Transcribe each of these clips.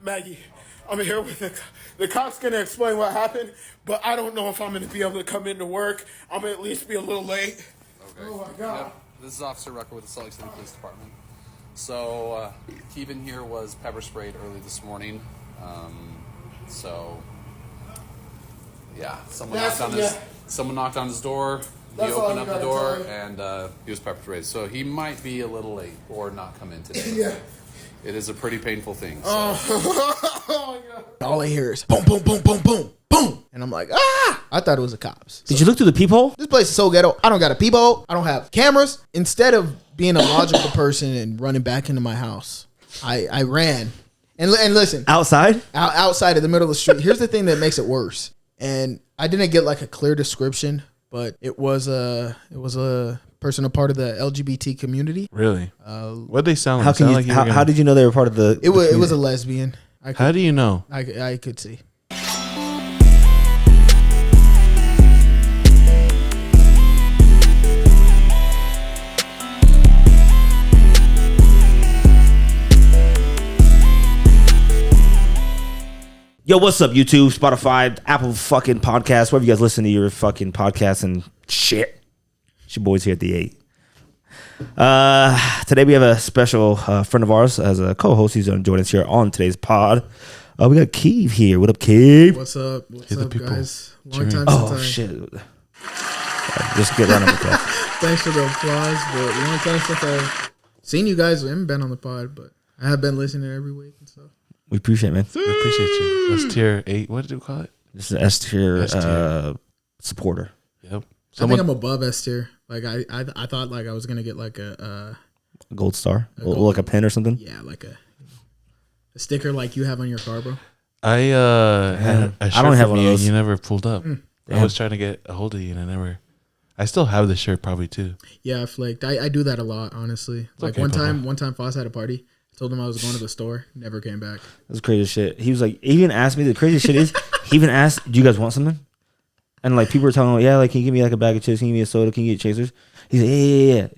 Maggie, I'm here with the cop's going to explain what happened, but I don't know if I'm going to be able to come into work. I'm going to at least be a little late. Okay. Oh, my God. Yep. This is Officer Rucker with the Salt Lake City Police Department. So, Keev in here was pepper sprayed early this morning. Someone knocked on his door. He opened up the door, and he was pepper sprayed. So he might be a little late or not come in today. Yeah. It is a pretty painful thing. So. Oh, my God. All I hear is boom, boom, boom, boom, boom, boom. And I'm like, ah! I thought it was the cops. Did you look through the peephole? This place is so ghetto. I don't got a peephole. I don't have cameras. Instead of being a logical person and running back into my house, I ran. And listen. Outside? Outside of the middle of the street. Here's the thing that makes it worse. And I didn't get like a clear description, but it was a person, a part of the LGBT community. Really? What they sound like? How did you know they were part of the? It was a lesbian. How do you know? I could see. Yo, what's up, YouTube, Spotify, Apple fucking Podcasts, wherever you guys listen to your fucking podcasts and shit. It's your boys here at the 8. Today we have a special friend of ours as a co-host. He's going to join us here on today's pod. We got Keev here. What up, Keev? What's up? What's Hey, up, people. guys? Long time Oh, since shit. Just get round of applause. Thanks for the applause, but long time since I've seen you guys. I haven't been on the pod, but I have been listening every week and stuff. We appreciate it, man. We appreciate you. That's tier 8. What did you call it? This is an S-tier supporter. Yep. I think I'm above S tier. Like I thought like I was gonna get like a Gold star? Like a pen or something? yeah, like a sticker like you have on your car, bro. I had a shirt I don't have from one of you those. and you never pulled up. Damn. I was trying to get a hold of you and I still have the shirt probably too. Yeah, I flaked. I do that a lot, honestly. Like okay, one time Foss had a party. I told him I was going to the store. Never came back. That's crazy shit. He was like, he even asked me, the crazy shit is, he even asked, do you guys want something? And like people were telling him, yeah, like, can you give me like a bag of chips? Can you give me a soda? Can you get chasers? He's like, yeah.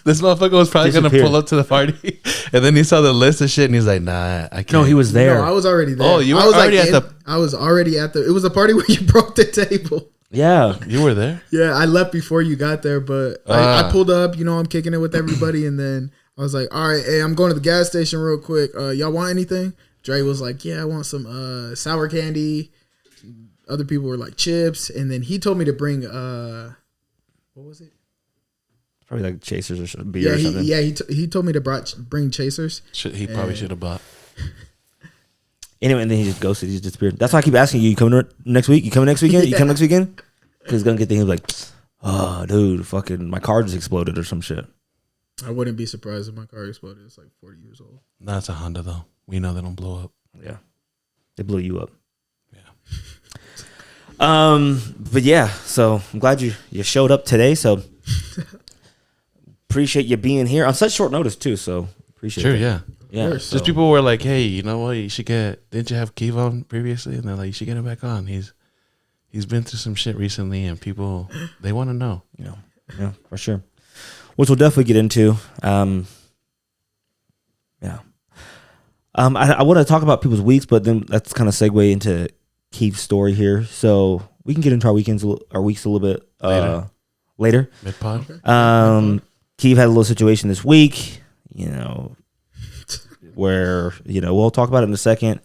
This motherfucker was probably going to Disappeared. pull up to the party. And then he saw the list of shit and he's like, nah, I can't. No, he was there. No, I was already there. Oh, you were I was already like at the... I was already at the. It was a party where you broke the table. Yeah. You were there? Yeah, I left before you got there, but I pulled up. You know, I'm kicking it with everybody, and then I was like, all right, hey, I'm going to the gas station real quick. Y'all want anything? Dre was like, yeah, I want some sour candy. Other people were like chips, and then he told me to bring what was it? Probably like chasers or something, beer or something. He told me to bring chasers. He probably should have bought. Anyway, and then he just ghosted. He just disappeared. That's why I keep asking you, you coming next week? You coming next weekend? You come next weekend? Because he's going to get things like, oh, dude, fucking my car just exploded or some shit. I wouldn't be surprised if my car exploded. It's like 40 years old. Nah, it's a Honda though. We know they don't blow up. Yeah. They blew you up. Yeah. But yeah, so I'm glad you showed up today. So appreciate you being here on such short notice too. So appreciate Sure, it. yeah. Yeah. course. Just people were like, hey, you know what? You should didn't you have Keev on previously? And they're like, you should get him back on. He's been through some shit recently and people, they want to know. Yeah, for sure. Which we'll definitely get into. Yeah. I want to talk about people's weeks, but then let's kind of segue into Keith's story here. So we can get into our weeks a little bit later. Mid-pod? Keith had a little situation this week, where, we'll talk about it in a second.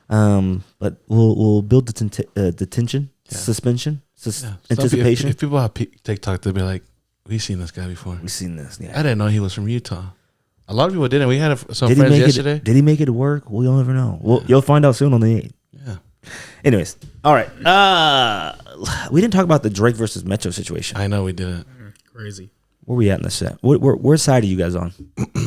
But we'll build detention, suspension, anticipation. If people have TikTok, they'll be like, we've seen this guy before. We've seen this. Yeah. I didn't know he was from Utah. A lot of people didn't. We had some friends yesterday. Did he make it to work? We'll never know. You'll find out soon on the 8th. Yeah. Anyways, all right. We didn't talk about the Drake versus Metro situation. I know we didn't. Crazy. Where we at in the set? Where side are you guys on?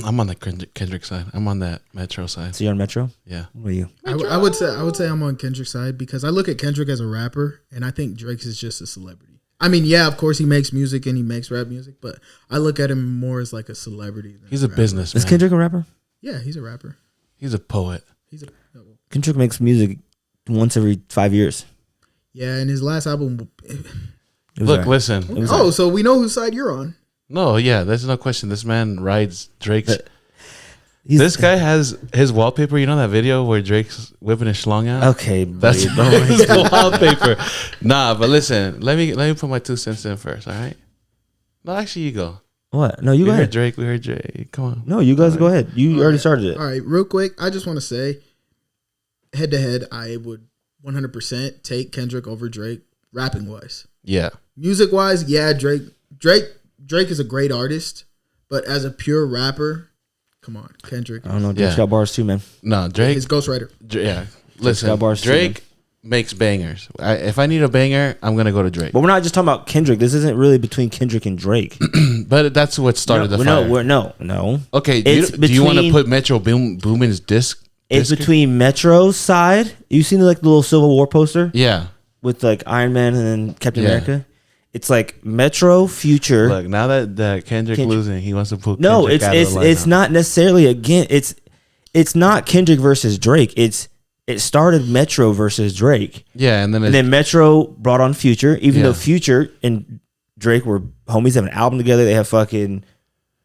I'm on the Kendrick side. I'm on that Metro side. So you're on Metro? Yeah. What are you? I would say I'm on Kendrick's side because I look at Kendrick as a rapper, and I think Drake is just a celebrity. I mean, yeah, of course he makes music and he makes rap music, but I look at him more as like a celebrity. He's a businessman. Is Kendrick a rapper? Yeah, he's a rapper. He's a poet. Kendrick makes music once every 5 years. Yeah, and his last album. Look, listen. So we know whose side you're on. No, yeah, there's no question. This man rides Drake's. This guy has his wallpaper. You know that video where Drake's whipping his schlong out? Okay, That's his wallpaper. Nah, but listen, let me put my 2 cents in first, all right? No, actually, you go. What? No, you We go heard ahead. Drake. We heard Drake. Come on. No, you guys go ahead. You already started it. All right, real quick, I just want to say, head to head, I would 100% take Kendrick over Drake, rapping wise. Yeah. Music wise, yeah, Drake is a great artist, but as a pure rapper, come on, Kendrick. I don't know. Drake's Yeah. got bars too, man. No, Drake. His ghostwriter. Yeah. Listen, got bars too, Drake makes bangers. If I need a banger, I'm gonna go to Drake. But we're not just talking about Kendrick. This isn't really between Kendrick and Drake. But that's what started the fire. No. Okay, It's do you want to between- put Metro Boomin's disc? It's disc? between Metro's side. You seen like the little Civil War poster Yeah. with like Iron Man and then Captain Yeah. America? It's like Metro, Future. Look, now that Kendrick losing, he wants to put No, Kendrick out of the it's lineup. not necessarily again. It's not Kendrick versus Drake. It started Metro versus Drake, Yeah, and and then Metro brought on Future. Even Yeah. though Future and Drake were homies, they have an album together. They have fucking,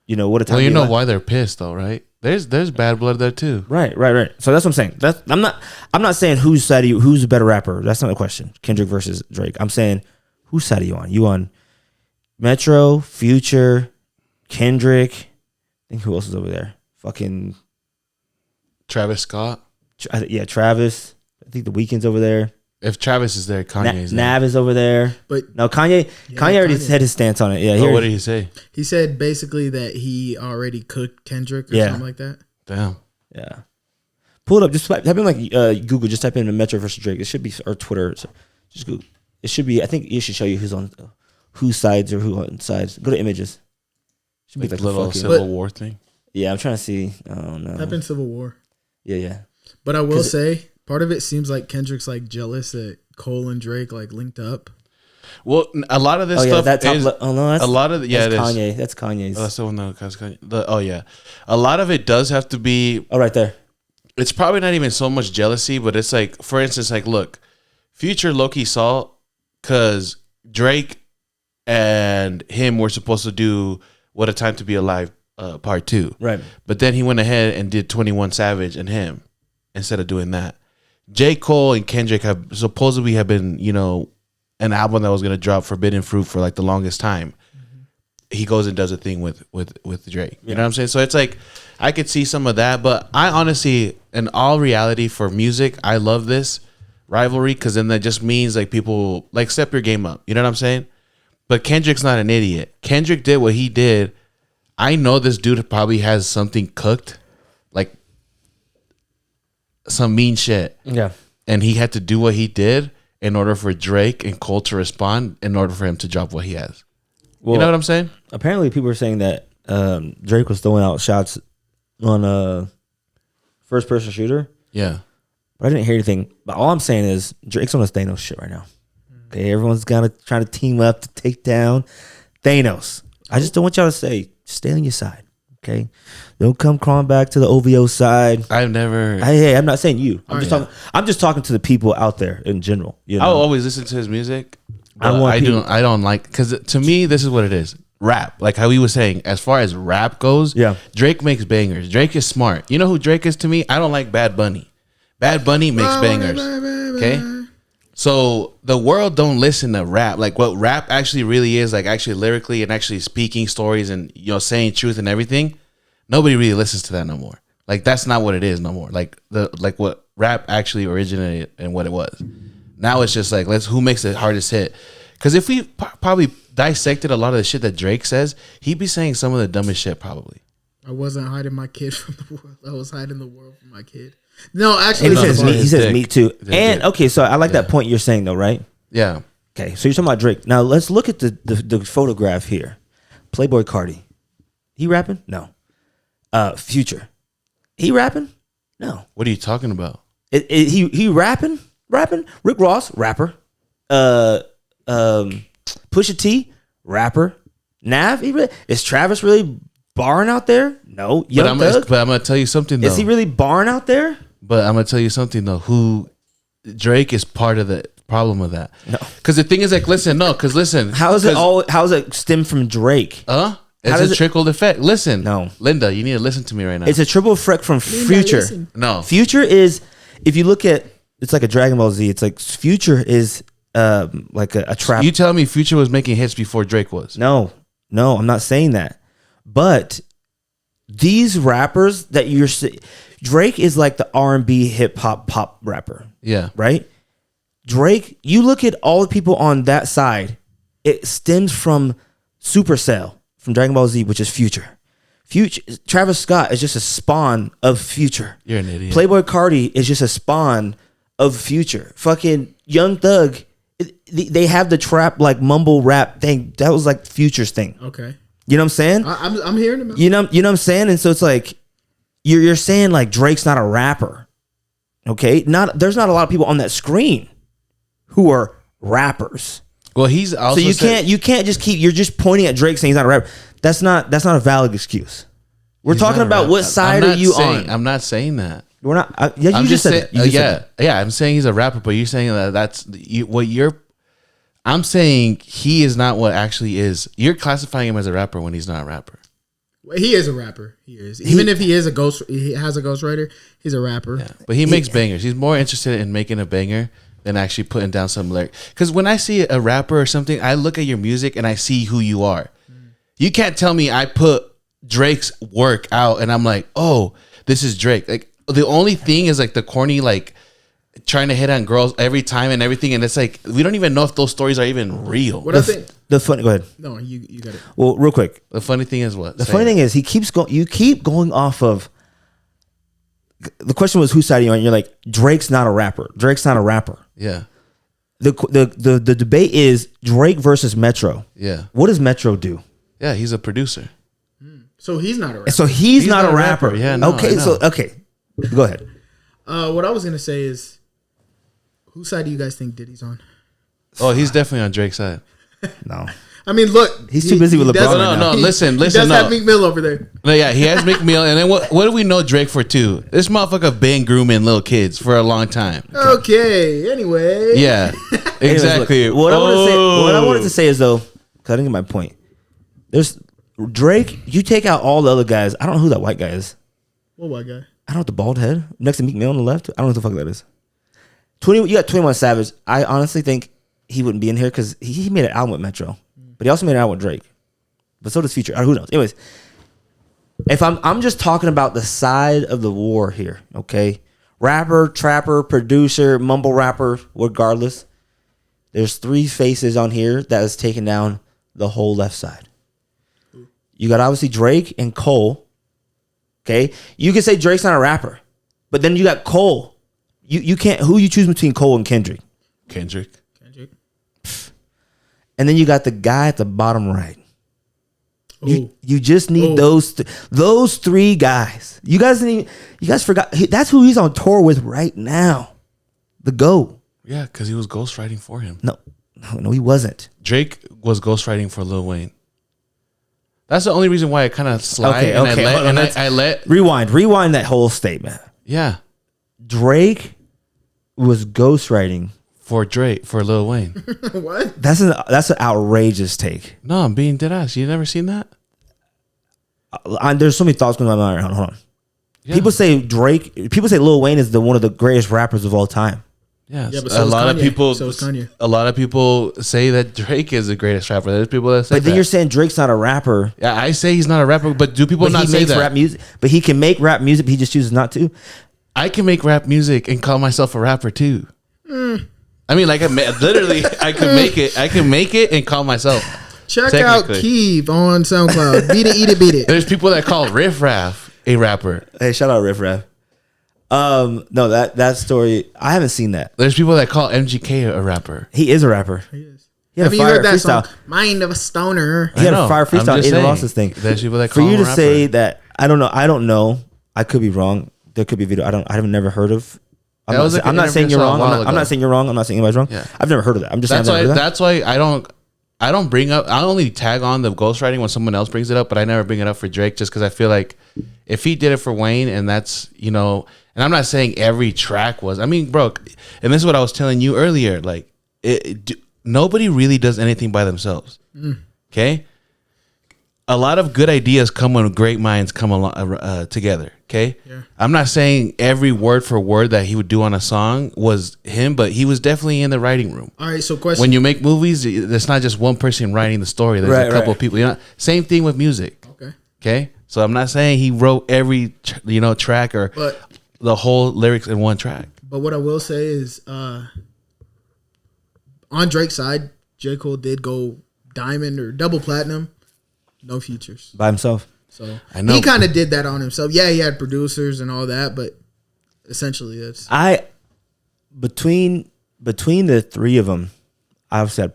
what a time. well, to you be know alive. why they're pissed though, right? There's bad blood there too. Right. So that's what I'm saying. I'm not saying whose side are you, who's a better rapper. That's not the question. Kendrick versus Drake. I'm saying whose side are you on? You on Metro, Future, Kendrick? I think who else is over there? Fucking Travis Scott. yeah, Travis. I think the Weeknd's over there. If Travis is there, Kanye's there. Nav is over there. But No, Kanye. Yeah, Kanye already Kanye. said his stance on it. Yeah, Oh, what did he say? he said basically that he already cooked Kendrick or Yeah. something like that. Damn. yeah. Pull it up. Just type in like Google. Just type in Metro versus Drake. It should be, or Twitter. So just Google. It should be. I think it should show you who's on whose sides or who on sides. Go to images. Should Like be like little fucking, Civil War thing. Yeah, I'm trying to see. I don't know. Type in Civil War. Yeah. But I will 'Cause say, part of it seems like Kendrick's like jealous that Cole and Drake like linked up. Well, a lot of this Oh yeah, stuff that's is oh no, that's a lot of that's it is. Kanye. That's Kanye's. Oh, that's the one that has Kanye. Oh yeah, a lot of it does have to be. Oh, right there. It's probably not even so much jealousy, but it's like, for instance, like look, Future Loki saw because Drake and him were supposed to do "What a Time to Be Alive" part 2, Right. but then he went ahead and did 21 Savage and him instead of doing that. J. Cole and Kendrick have supposedly have been, an album that was gonna drop Forbidden Fruit for like the longest time. He goes and does a thing with Drake. You know what I'm saying? So it's like I could see some of that, but I honestly, in all reality, for music, I love this rivalry because then that just means like people like step your game up. You know what I'm saying? But Kendrick's not an idiot. Kendrick did what he did. I know this dude probably has something cooked, like some mean shit. Yeah. And he had to do what he did in order for Drake and Cole to respond, in order for him to drop what he has. Well, You know what I'm saying? apparently people are saying that Drake was throwing out shots on a first person shooter, Yeah. but I didn't hear anything. But all I'm saying is Drake's on this Thanos shit right now. Okay, everyone's trying to team up to take down Thanos. I just don't want y'all to stay on your side. Okay, don't come crawling back to the OVO side. I've never. Hey, I'm not saying you. I'm just yeah. talking. I'm just talking to the people out there in general. I'll always listen to his music. I But want people- I don't like, because to me this is what it is. Rap, like how he was saying, as far as rap goes, Yeah. Drake makes bangers. Drake is smart. You know who Drake is to me? I don't like Bad Bunny. Bad Bunny makes bangers. Okay, so the world don't listen to rap. Like what rap actually really is, like actually lyrically and actually speaking stories and saying truth and everything. Nobody really listens to that no more. Like that's not what it is no more. Like what rap actually originated and what it was. Now it's just like who makes the hardest hit. Because if we probably dissected a lot of the shit that Drake says, he'd be saying some of the dumbest shit probably. I wasn't hiding my kid from the world. I was hiding the world from my kid. No, actually, And he No, says it's me. his He says dick. me too. His And dick. okay, so I like that point you're saying though, right? Yeah. Okay, so you're talking about Drake. Now let's look at the photograph here. Playboy Cardi. He rapping? No. Future. He rapping? No. What are you talking about? He rapping? Rapping? Rick Ross, rapper. Pusha T, rapper. Nav, is Travis really barring out there? No. But Young I'm Thug? gonna tell you something though. Is he really barring out there? But I'm gonna tell you something though. Who Drake is part of the problem of that. No. Because the thing is like, listen, How is it stem from Drake? It's a trickled effect. Listen, No. Linda, you need to listen to me right now. It's a triple effect from Future. No, Future is, if you look at, it's like a Dragon Ball Z. It's like Future is like a trap. You tell me Future was making hits before Drake was. No, I'm not saying that. But these rappers that Drake is like the R&B hip hop pop rapper. Yeah. Right? Drake, you look at all the people on that side, it stems from Supercell, from Dragon Ball Z, which is Future. Travis Scott is just a spawn of Future. You're an idiot. Playboy Cardi is just a spawn of Future. Fucking Young Thug, they have the trap like mumble rap thing. That was like Future's thing. Okay. You know what I'm saying? I'm hearing him. You know what I'm saying? And so it's like you're saying like Drake's not a rapper. Okay? There's not a lot of people on that screen who are rappers. Well, he's also So you can't just you're just pointing at Drake saying he's not a rapper. That's not a valid excuse. We're talking about what side are you on? I'm not saying that. We're not. You I'm just said that. Yeah. I'm saying he's a rapper, but you're saying that's what you're. I'm saying he is not what actually is. You're classifying him as a rapper when he's not a rapper. He is a rapper. He is. Even if he has a ghostwriter, he's a rapper. Yeah, but he makes bangers. He's more interested in making a banger than actually putting down some lyric. Because when I see a rapper or something, I look at your music and I see who you are. You can't tell me I put Drake's work out and I'm like, oh, this is Drake. Like the only thing is like the corny like trying to hit on girls every time and everything, and it's like we don't even know if those stories are even real. What I think. The funny. Go ahead. No, you got it. Well, real quick. The funny thing is what? The funny thing is he keeps going. You keep going off of. The question was whose side are you on? You're like Drake's not a rapper. Drake's not a rapper. Yeah. The debate is Drake versus Metro. Yeah. What does Metro do? Yeah, he's a producer. So he's not a rapper. So he's not a rapper. Yeah. No, okay. So go ahead. What I was gonna say is, whose side do you guys think Diddy's on? Oh, he's definitely on Drake's side. No. I mean, look, He's too busy with LeBron. No, listen. He does have Meek Mill over there. No, yeah, he has Meek Mill, and then what do we know Drake for too? This motherfucker been grooming little kids for a long time. Okay. Anyway. Yeah, exactly. Anyways, look, what I wanted to say is though, because I didn't get my point. There's Drake. You take out all the other guys. I don't know who that white guy is. What white guy? I don't know, the bald head next to Meek Mill on the left. I don't know what the fuck that is. You got 21 Savage. I honestly think he wouldn't be in here because he made an album with Metro, but he also made an album with Drake. But so does Future. Who knows? Anyways, if I'm just talking about the side of the war here, okay? Rapper, trapper, producer, mumble rapper, regardless. There's three faces on here that has taken down the whole left side. You got obviously Drake and Cole. Okay, you can say Drake's not a rapper, but then you got Cole. You can't. Who you choose between Cole and Kendrick? Kendrick. And then you got the guy at the bottom right. You just need those three guys. You guys forgot that's who he's on tour with right now. The GOAT. Yeah, because he was ghostwriting for him. No, he wasn't. Drake was ghostwriting for Lil Wayne. That's the only reason why I kind of slide I let rewind that whole statement. Yeah, Drake was ghostwriting for Lil Wayne. What? That's an outrageous take. No, I'm being dead ass. You never seen that? There's so many thoughts going on my mind. Hold on. Yeah. People say Lil Wayne is one of the greatest rappers of all time. Yeah, but so a lot Kanye. of people. So is Kanye. A lot of people say that Drake is the greatest rapper. There's people that say But then that. you're saying Drake's not a rapper. Yeah, I say he's not a rapper, but do people But not he say makes that? rap music. But he can make rap music. But he just chooses not to. I can make rap music and call myself a rapper too. I mean, like literally, I can make it and call myself. Check out Keev on SoundCloud. Beat it, beat it. There's people that call Riff Raff a rapper. Hey, shout out Riff Raff. No, that story, I haven't seen that. There's people that call MGK a rapper. He is a rapper. He is. He had Have a you fire heard that freestyle. song? Mind of a stoner. He had a fire I'm freestyle just in saying, Ross's thing. There's people that For call you him to a say rapper. that, I don't know. I could be wrong. There could be a video. I've never heard of. I'm not saying you're wrong. I'm not saying you're wrong. I'm not saying anybody's wrong. Yeah. I've never heard of that. I'm just saying That's why I don't bring up. I only tag on the ghostwriting when someone else brings it up, but I never bring it up for Drake just because I feel like if he did it for Wayne, and that's and I'm not saying every track was. I mean, bro, and this is what I was telling you earlier. Like, nobody really does anything by themselves. Okay. a lot of good ideas come when great minds come along together. Okay, Yeah. I'm not saying every word for word that he would do on a song was him, but he was definitely in the writing room. All right, so question. When you make movies, it's not just one person writing the story. There's Right, a couple right. of people. You know, same thing with music. Okay. Okay, so I'm not saying he wrote every track or But the whole lyrics in one track. what I will say is, on Drake's side, J. Cole did go diamond or double platinum, no features. By himself. So I know. he kind of did that on himself. Yeah, he had producers and all that, but essentially it's Between the three of them, obviously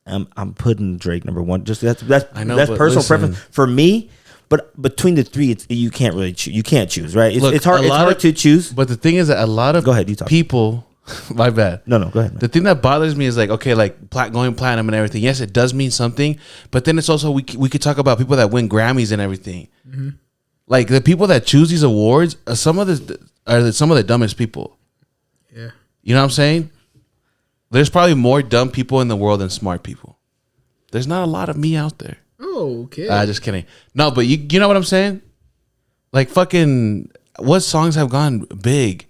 I'm putting Drake number one. Just that's I know, that's but personal listen. preference for me. But between the three, you can't really you can't choose, right? Look, it's hard. a It's lot hard of- to choose. But the thing is that a lot of Go ahead, you talk. people, my bad. No, go ahead. Man. The thing that bothers me is like, okay, like going platinum and everything. Yes, it does mean something, but then it's also we could talk about people that win Grammys and everything. Mm-hmm. Like the people that choose these awards are some of the dumbest people. yeah. You know what I'm saying? There's probably more dumb people in the world than smart people. There's not a lot of me out there. Oh, okay. Just kidding. No, but you know what I'm saying? Like fucking, what songs have gone big?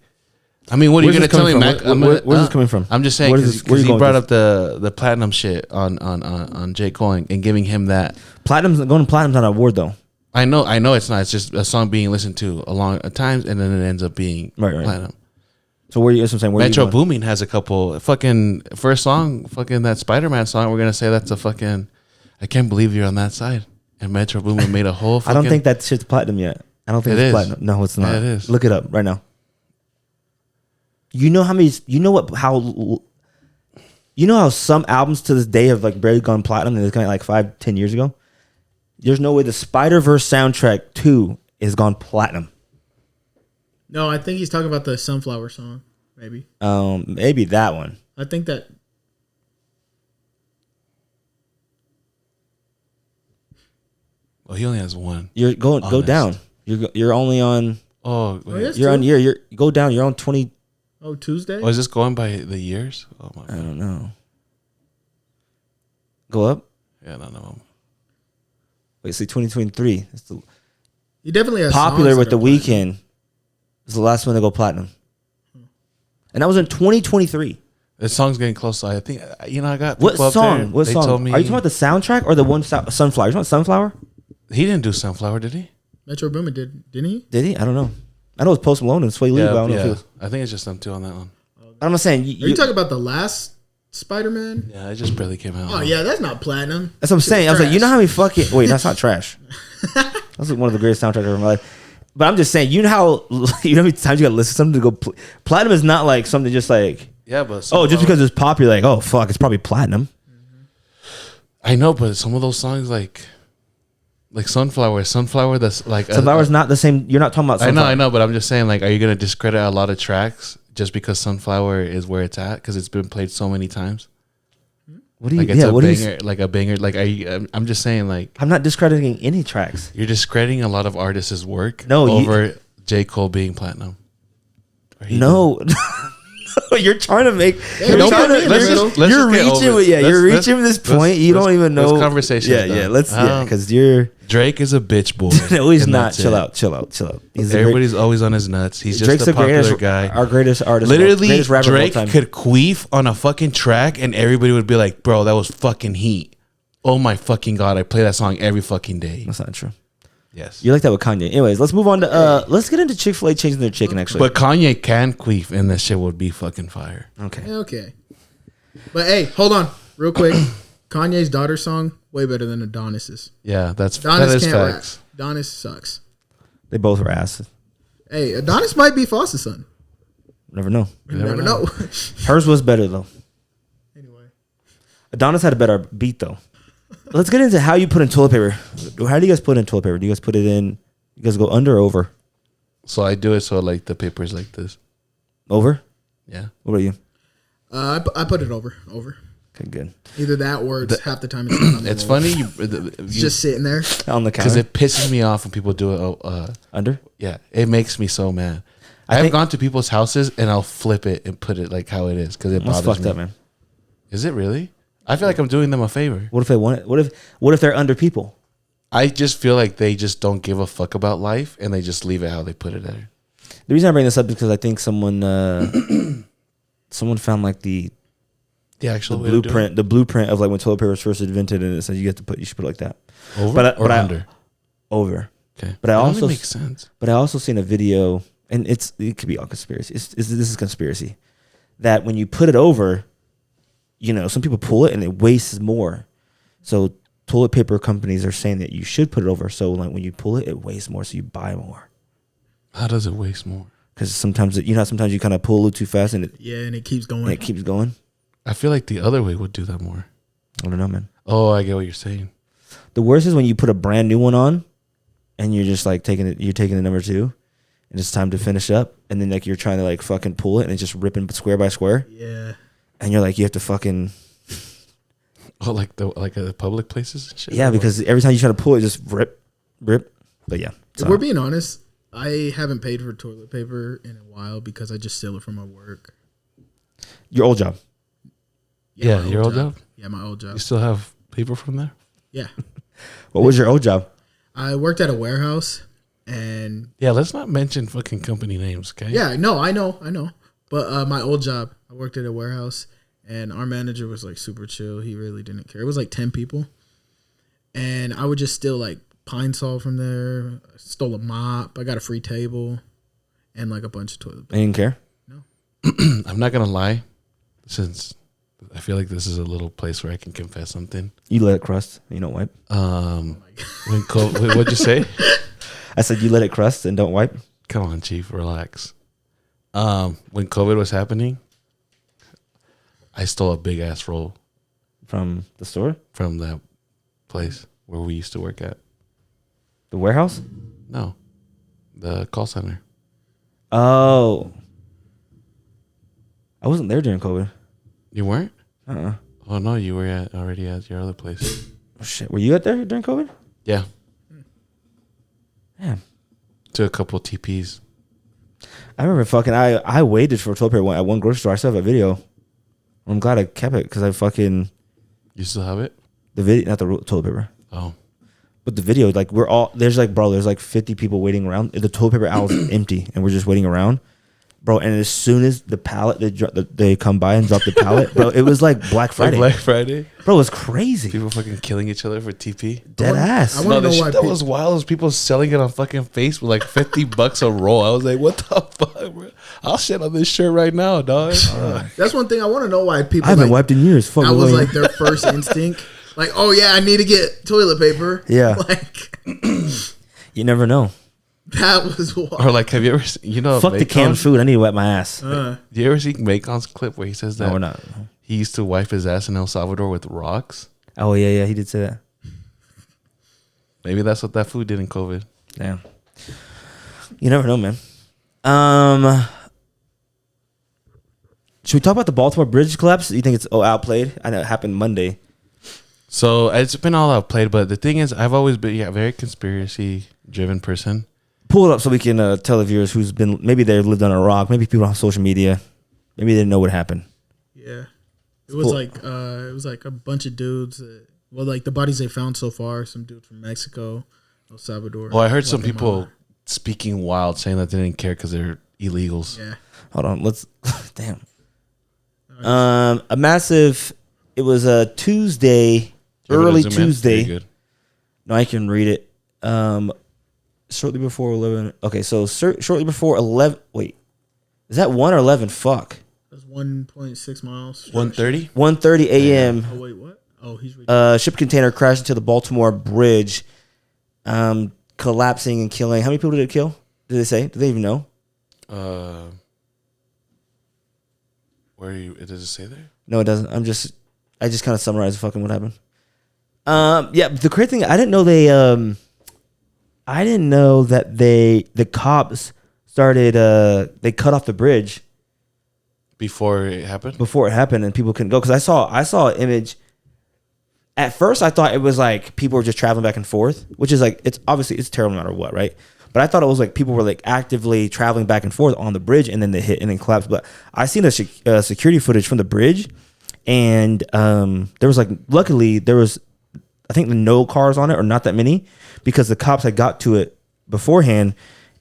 I mean, what are you Where's gonna this tell me, coming from? Mac? Where's this coming from? I'm just saying Where is this- where because you he going brought with up the platinum shit on J. Cole and giving him that. Platinum's going to platinum's not an award though. I know it's not. It's just a song being listened to a long at times, and then it ends up being Right. platinum. So where you? That's what I'm saying. Where Metro you going? Boomin has a couple fucking first song, fucking that Spider-Man song. We're gonna say that's a fucking. I can't believe you're on that side. And Metro Boomin made a whole. I don't think that shit's platinum yet. I don't think It it's is. platinum. No, it's not. Yeah, it is. Look it up right now. You know how many? You know what? How? You know how some albums to this day have like barely gone platinum, and it's kind of like 5-10 years ago. There's no way the Spider-Verse soundtrack 2 is gone platinum. No, I think he's talking about the Sunflower song, maybe. Maybe that one. I think that. Well, he only has one. You're go Honest. down. You're only on. Oh, wait. yes. You're on Two? year. You're go down. You're on 20. Oh, Tuesday? Oh, is this going by the years? Oh my I god. don't know. Go up. Yeah, no. Wait, see 2023. It's the He definitely has popular songs with that the are platinum. Weeknd. Is the last one to go platinum, and that was in 2023. This song's getting close. So I think I got What people up there, song? What they song? told me Are you talking about the soundtrack or the one Sunflower? You talking about Sunflower? he didn't do Sunflower, did he? Metro Boomin didn't he? Did he? I don't know. I know it's Post Malone and Sway Lee, but I don't know if it was. I think it's just them two on that one. I'm not saying Are you talking about the last Spider-Man? Yeah, it just barely came out. Oh, yeah, that's not platinum. That's what I'm saying. I was like, you know Trash. how many fucking wait, that's not trash. That's like one of the greatest soundtracks ever in my life. But I'm just saying, you know how many times you gotta listen to something to go platinum is not like something just like Yeah, but just because it's popular, like oh fuck, it's probably platinum. I know, but some of those songs like Sunflower, that's like Sunflower's not the same. You're not talking about. Sunflower. I know, but I'm just saying, like, are you gonna discredit a lot of tracks just because Sunflower is where it's at because it's been played so many times? What do you? Like it's Yeah, a what do you? banger, like a banger. Like, are you? I'm just saying, like, I'm not discrediting any tracks. you're discrediting a lot of artists' work. No, over J. Cole being platinum. Or he No. You're trying to make. You're, don't trying put me in the to, middle. let's you're just get reaching over with it. you're Let's- reaching this let's- point. You let's- don't even know. this conversation's Yeah, done. yeah. Let's because you're. Drake is a bitch boy. No, he's and not. that's Chill it. out. He's a Everybody's always on his nuts. He's just Drake's a the popular greatest guy. Our greatest artist. Literally, greatest rapper Drake of all time. could queef on a fucking track and everybody would be like, bro, that was fucking heat. Oh my fucking God, I play that song every fucking day. That's not true. Yes. You like that with Kanye. Anyways, let's move on to let's get into Chick-fil-A changing their chicken actually. But Kanye can queef and that shit would be fucking fire. okay. Okay. But hey, hold on, real quick. Kanye's daughter song way better than Adonis's. Yeah, that Adonis is can't facts. rap. Adonis sucks. They both were ass. Hey, Adonis might be Foss's son. Never know. You never know. Hers was better though. Anyway, Adonis had a better beat though. Let's get into how you put in toilet paper. How do you guys put in toilet paper? Do you guys put it in? You guys go under or over? So I do it so like the paper's like this. Over? Yeah. What about you? I put it over. Okay, good. Either that or it's half the time it's not on the It's roll. funny It's just sitting there. On the because counter. it pisses me off when people do it. Under? Yeah, it makes me so mad. I've think- gone to people's houses and I'll flip it and put it like how it is because it That's bothers fucked me. up, man. Is it really? I feel like I'm doing them a favor. What if they want it? What if they're under people? I just feel like they just don't give a fuck about life and they just leave it how they put it there. The reason I bring this up is because I think someone found like the actual blueprint of like when toilet paper was first invented, and it says you should put it like that. Over or under? Over. Okay. But I also makes sense. But I also seen a video, and it could be all conspiracy. This is conspiracy, that when you put it over, some people pull it and it wastes more. So toilet paper companies are saying that you should put it over. So like when you pull it, it wastes more. So you buy more. How does it waste more? Because sometimes sometimes you kind of pull a little too fast and it keeps going. And it keeps going. I feel like the other way would do that more. I don't know, man. Oh, I get what you're saying. The worst is when you put a brand new one on, and you're just like taking the number 2, and it's time to finish up, and then like you're trying to like fucking pull it, and it's just ripping square by square. Yeah. And you're like, you have to fucking. Oh, like the public places and shit. Yeah, because every time you try to pull it, just rip. But yeah, if we're being honest, I haven't paid for toilet paper in a while because I just steal it from my work. Your old job. Yeah, your old job. Yeah, my old job. You still have paper from there? Yeah. What was your old job? I worked at a warehouse, and yeah, let's not mention fucking company names, okay? Yeah, no, I know. But my old job, I worked at a warehouse, and our manager was like super chill. He really didn't care. It was like 10 people, and I would just steal like Pine Sol from there. I stole a mop. I got a free table, and like a bunch of toilet paper. I didn't care. No. I'm not gonna lie, since I feel like this is a little place where I can confess something. You let it crust. You don't wipe. What'd you say? I said you let it crust and don't wipe. Come on, Chief, relax. When COVID was happening, I stole a big ass roll from the store, from that place where we used to work at. The warehouse? No, the call center. Oh, I wasn't there during COVID. You weren't? Oh no, you were already at your other place. Oh shit, were you at there during COVID? Yeah. Yeah. To a couple TPs. I remember fucking I waited for toilet paper at one grocery store. I still have a video. I'm glad I kept it because I fucking. You still have it? The video, not the toilet paper. Oh. But the video, like there's like 50 people waiting around. The toilet paper aisle is empty, and we're just waiting around, bro. And as soon as the pallet they come by and drop the pallet, bro, it was like Black Friday. Like Black Friday, bro, it was crazy. People fucking killing each other for TP. Dead ass. I want to know why that was wild. Was people selling it on fucking Facebook like $50 a roll. I was like, what the fuck, bro? I'll shit on this shirt right now, dog. That's one thing I want to know why people. I haven't wiped in years. Fuck, that was like their first instinct. Like, oh yeah, I need to get toilet paper. Yeah. Like, you never know. That was wild. Or like, have you ever seen, fuck the canned food. I need to wipe my ass. Do you ever see Macon's clip where he says that? No, we're not. He used to wipe his ass in El Salvador with rocks? Oh yeah, he did say that. Maybe that's what that food did in COVID. Damn. You never know, man. Should we talk about the Baltimore Bridge collapse? You think it's outplayed? I know it happened Monday. So it's been all outplayed, but the thing is, I've always been a very conspiracy-driven person. Pull it up so we can tell the viewers who's been, maybe they lived on a rock, maybe people on social media, maybe they didn't know what happened. Yeah, it was like a bunch of dudes. Like the bodies they found so far, some dudes from Mexico, El Salvador. Well, I heard some people speaking wild, saying that they didn't care because they're illegals. Yeah. Hold on, damn. A massive. It was a Tuesday. Early Tuesday. No, I can read it. Shortly before 11. Okay, so shortly before 11. Wait, is that 1 or 11? Fuck. That's 1.6 miles. 1:30. 1:30 a.m. Oh wait, what? Oh, he's reading. Ship container crashed into the Baltimore Bridge, collapsing and killing. How many people did it kill? Did they say? Did they even know? Where are you? Does it say there? No, it doesn't. I just kind of summarized fucking what happened. Yeah, the crazy thing, I didn't know that the cops started, they cut off the bridge before it happened. And people couldn't go. Cause I saw an image. At first I thought it was like people were just traveling back and forth, which is like, it's terrible no matter what. Right. But I thought it was like people were like actively traveling back and forth on the bridge and then they hit and then collapsed. But I seen a security footage from the bridge. And there was like, luckily there was I think the no cars on it, or not that many, because the cops had got to it beforehand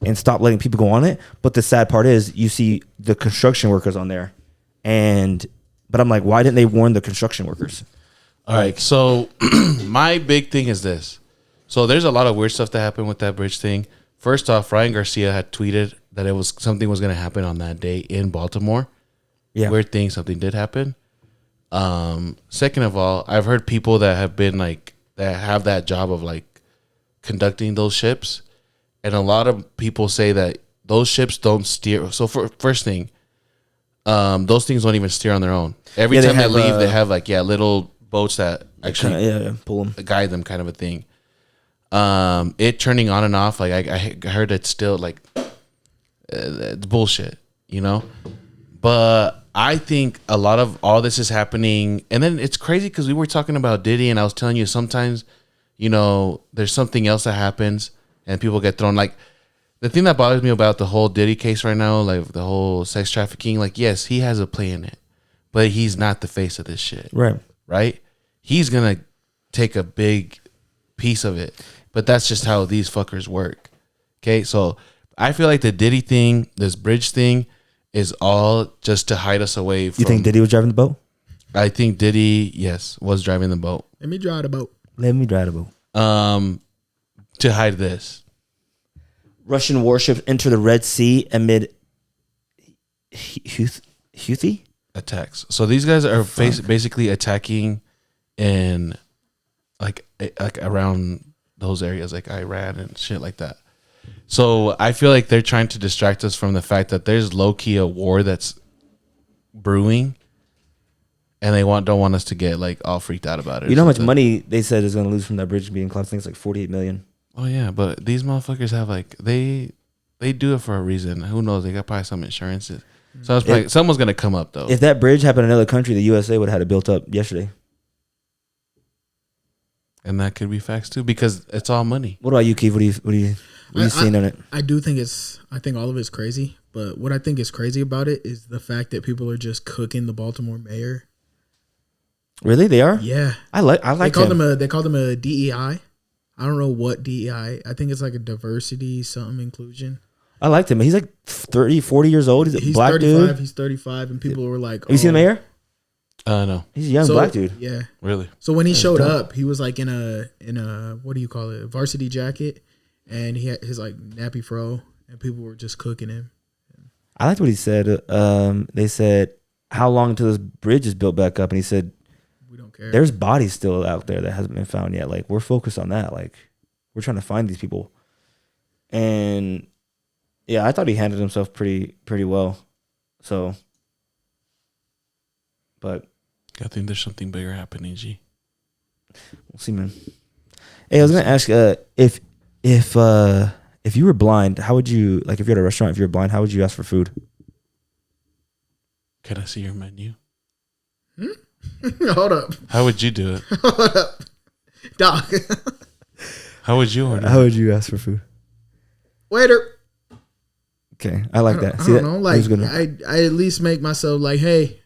and stopped letting people go on it. But the sad part is, you see the construction workers on there, but I'm like, why didn't they warn the construction workers? All right, so my big thing is this. So there's a lot of weird stuff that happened with that bridge thing. First off, Ryan Garcia had tweeted that something was going to happen on that day in Baltimore. Yeah, Weird thing, something did happen. Second of all, I've heard people that have been like that have that job of like conducting those ships, and a lot of people say that those ships don't steer. So for first thing, those things don't even steer on their own. Every time they leave, they have like little boats that actually pull them, guide them, kind of a thing. It turning on and off, like I heard it's still like it's bullshit, you know. But I think a lot of all this is happening, and then it's crazy because we were talking about Diddy, and I was telling you sometimes, you know, there's something else that happens, and people get thrown. Like the thing that bothers me about the whole Diddy case right now, like the whole sex trafficking, like yes, he has a play in it, but he's not the face of this shit, right? Right? He's gonna take a big piece of it, but that's just how these fuckers work. Okay, so I feel like the Diddy thing, this bridge thing, is all just to hide us away from... You think Diddy was driving the boat? I think Diddy, yes, was driving the boat. Let me drive the boat. To hide this. Russian warships enter the Red Sea amid Houthi attacks. So these guys are basically attacking in like around those areas, like Iran and shit like that. So I feel like they're trying to distract us from the fact that there's low key a war that's brewing, and they don't want us to get like all freaked out about it. You know how much money they said is going to lose from that bridge being collapsed? I think it's like 48 million. Oh yeah, but these motherfuckers have like they do it for a reason. Who knows? They got probably some insurances. So it's probably, someone's gonna come up though. If that bridge happened in another country, the USA would have had it built up yesterday. And that could be facts too, because it's all money. What about you, Keev? What are you seeing on it? I do think I think all of it's crazy, but what I think is crazy about it is the fact that people are just cooking the Baltimore mayor. Really, they are? Yeah, I like. They called him a DEI. I don't know what DEI. I think it's like a diversity something inclusion. I liked him. He's like 30, 40 years old. He's a black 35, dude. He's 35, and people were like, Have you seen the mayor? No. He's a young black dude. Yeah. Really? So when he showed up, he was like in a what do you call it? A varsity jacket, and he had his like nappy fro, and people were just cooking him. I liked what he said. They said, how long until this bridge is built back up? And he said, we don't care. There's bodies still out there that hasn't been found yet. Like, we're focused on that. Like, we're trying to find these people. And yeah, I thought he handled himself pretty well. So, but I think there's something bigger happening, G. We'll see, man. Hey, I was gonna ask, if you were blind, how would you, like, if you're at a restaurant, if you're blind, how would you ask for food? Can I see your menu? Hold up. How would you do it? Hold up. Doc. How would you order? How would you ask for food? Waiter. Okay, I like that. I See don't that? know. Like, I at least make myself like, hey,